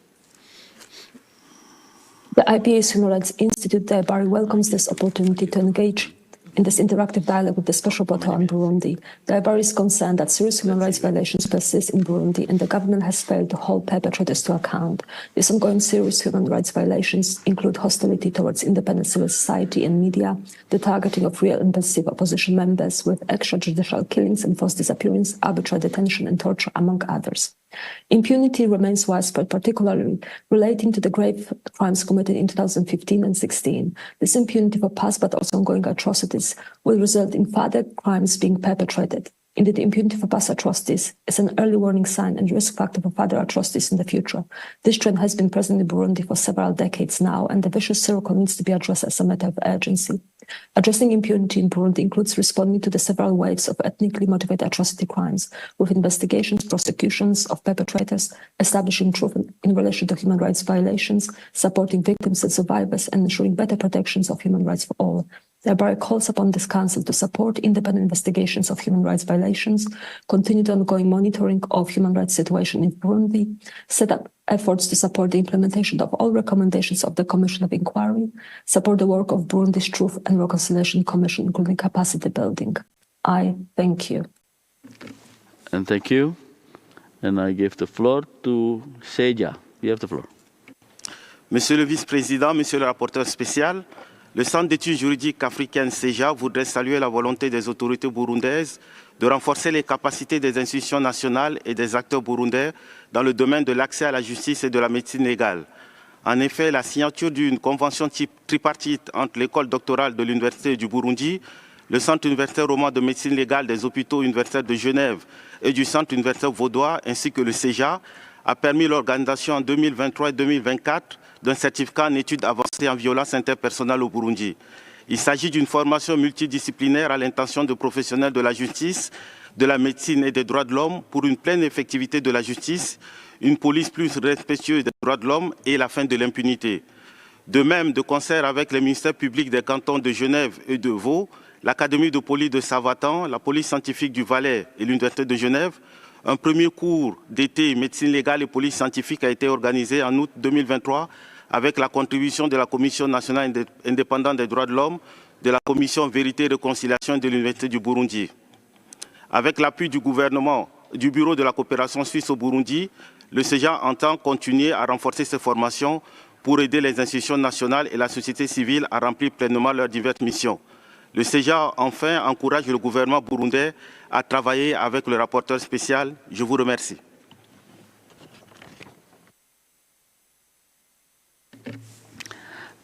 Speaker 13: The IPA's Human Rights Institute, the IBARI, welcomes this opportunity to engage in this interactive dialogue with the Special Rapporteur on Burundi. The IBARI is concerned that serious human rights violations persist in Burundi and the government has failed to hold perpetrators to account. These ongoing serious human rights violations include hostility towards independent civil society and media, the targeting of real and passive opposition members with extrajudicial killings and forced disappearance, arbitrary detention and torture, among others. Impunity remains widespread, particularly relating to the grave crimes committed in 2015 and 16. This impunity for past but also ongoing atrocities will result in further crimes being perpetrated. Indeed, impunity for past atrocities is an early warning sign and risk factor for further atrocities in the future. This trend has been present in Burundi for several decades now, and the vicious circle needs to be addressed as a matter of urgency. Addressing impunity in Burundi includes responding to the several waves of ethnically motivated atrocity crimes, with investigations, prosecutions of perpetrators, establishing truth in relation to human rights violations, supporting victims and survivors, and ensuring better protections of human rights for all. Thereby calls upon this Council to support independent investigations of human rights violations, continue the ongoing monitoring of human rights situation in Burundi, set up efforts to support the implementation of all recommendations of the Commission of Inquiry, support the work of Burundi's Truth and Reconciliation Commission, including capacity building. I thank you.
Speaker 4: And thank you. And I give the floor to Seja. You have the floor.
Speaker 14: Monsieur le Vice-président, Monsieur le rapporteur spécial, le Centre d'études juridiques africaines CEJA voudrait saluer la volonté des autorités burundaises de renforcer les capacités des institutions nationales et des acteurs burundais dans le domaine de l'accès à la justice et de la médecine légale. En effet, la signature d'une convention tripartite entre l'école doctorale de l'Université du Burundi, le Centre universitaire roman de médecine légale des hôpitaux universitaires de Genève et du Centre universitaire vaudois, ainsi que le CEJA, a permis l'organisation en 2023 et 2024 d'un certificat en études avancées en violence interpersonnelle au Burundi. Il s'agit d'une formation multidisciplinaire à l'intention de professionnels de la justice, de la médecine et des droits de l'homme pour une pleine effectivité de la justice, une police plus respectueuse des droits de l'homme et la fin de l'impunité. De même, de concert avec les ministères publics des cantons de Genève et de Vaud, l'Académie de police de Savatan, la police scientifique du Valais et l'Université de Genève, un premier cours d'été médecine légale et police scientifique a été organisé en août 2023 avec la contribution de la Commission nationale indépendante des droits de l'homme, de la Commission Vérité et Réconciliation de l'Université du Burundi. Avec l'appui du gouvernement, du Bureau de la coopération suisse au Burundi, Le CEJA entend continuer à renforcer ses formations pour aider les institutions nationales et la société civile à remplir pleinement leurs diverses missions. Le CEJA, enfin, encourage le gouvernement burundais à travailler avec le rapporteur spécial. Je vous remercie.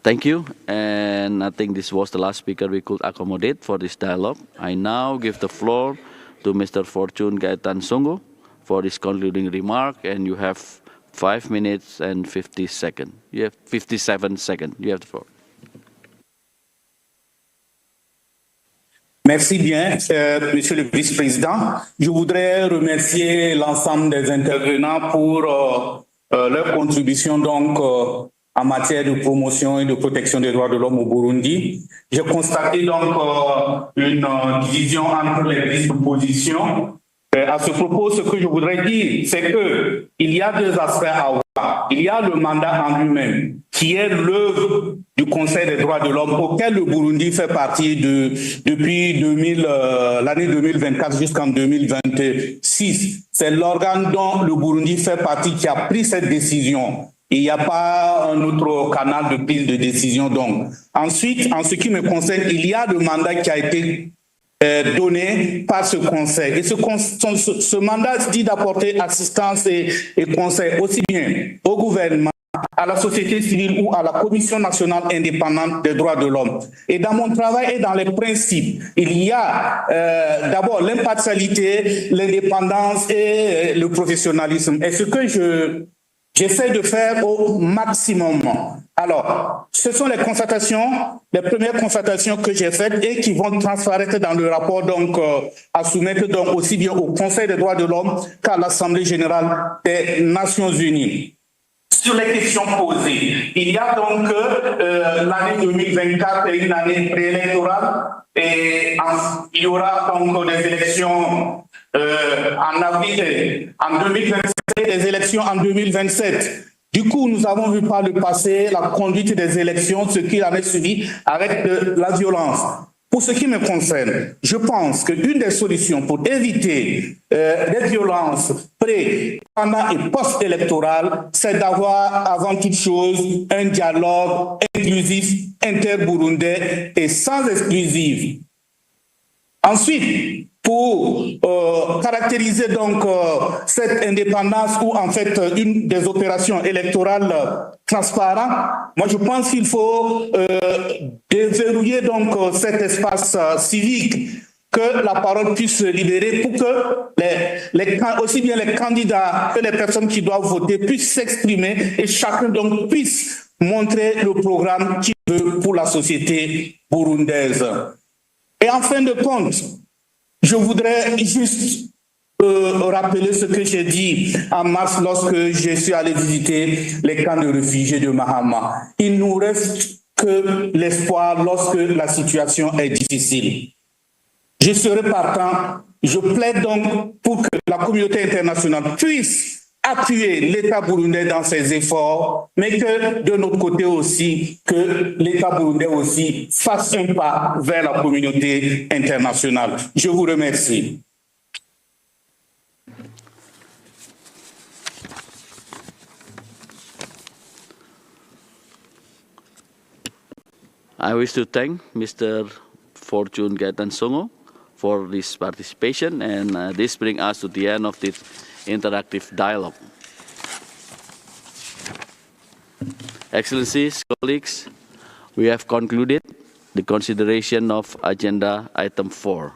Speaker 4: Thank you, and I think this was the last speaker we could accommodate for this dialogue. I now give the floor to Mr. Fortune Gaitan Songo for his concluding remark, and you have 5 minutes and 50 seconds. You have 57 seconds. You have the floor.
Speaker 15: Merci bien, Monsieur le Vice-président. Je voudrais remercier l'ensemble des intervenants pour leur contribution en matière de promotion et de protection des droits de l'homme au Burundi. J'ai constaté donc une division entre les prises de position. À ce propos, ce que je voudrais dire, c'est qu'il y a deux aspects à voir. Il y a le mandat en lui-même, qui est l'œuvre du Conseil des droits de l'homme, auquel le Burundi fait partie depuis l'année 2024 jusqu'en 2026. C'est l'organe dont le Burundi fait partie qui a pris cette décision. Il n'y a pas un autre canal de prise de décision. Donc, ensuite, en ce qui me concerne, il y a le mandat qui a été donné par ce conseil. Et ce mandat dit d'apporter assistance et conseil aussi bien au gouvernement, à la société civile ou à la Commission nationale indépendante des droits de l'homme. Et dans mon travail et dans les principes, il y a d'abord l'impartialité, l'indépendance et le professionnalisme. Et ce que j'essaie de faire au maximum. Alors, ce sont les premières constatations que j'ai faites et qui vont transparaître dans le rapport à soumettre aussi bien au Conseil des droits de l'homme qu'à l'Assemblée générale des Nations unies. Sur les questions posées, il y a donc l'année 2024 est une année préélectorale et il y aura donc des élections en avril, en 2027, des élections en 2027. Du coup, nous avons vu par le passé la conduite des élections, ce qui en est suivi avec de la violence. Pour ce qui me concerne, je pense qu'une des solutions pour éviter des violences pendant et post-électorales, c'est d'avoir avant toute chose un dialogue inclusif, inter-burundais et sans exclusive. Ensuite, pour caractériser donc cette indépendance ou en fait une des opérations électorales transparentes, moi je pense qu'il faut déverrouiller donc cet espace civique, que la parole puisse se libérer pour que aussi bien les candidats que les personnes qui doivent voter puissent s'exprimer et chacun donc puisse montrer le programme qu'il veut pour la société burundaise. Et en fin de compte, je voudrais juste rappeler ce que j'ai dit en mars lorsque je suis allé visiter les camps de réfugiés de Mahama. Il nous reste que l'espoir lorsque la situation est difficile. Je serai partant. Je plaide donc pour que la communauté internationale puisse appuyer l'État burundais dans ses efforts, mais que de notre côté aussi, que l'État burundais aussi fasse un pas vers la communauté internationale. Je vous remercie.
Speaker 4: I wish to thank Mr. Fortune Gaitan Songo for this participation, and this brings us to the end of this interactive dialogue. Excellencies, colleagues, we have concluded the consideration of agenda item 4.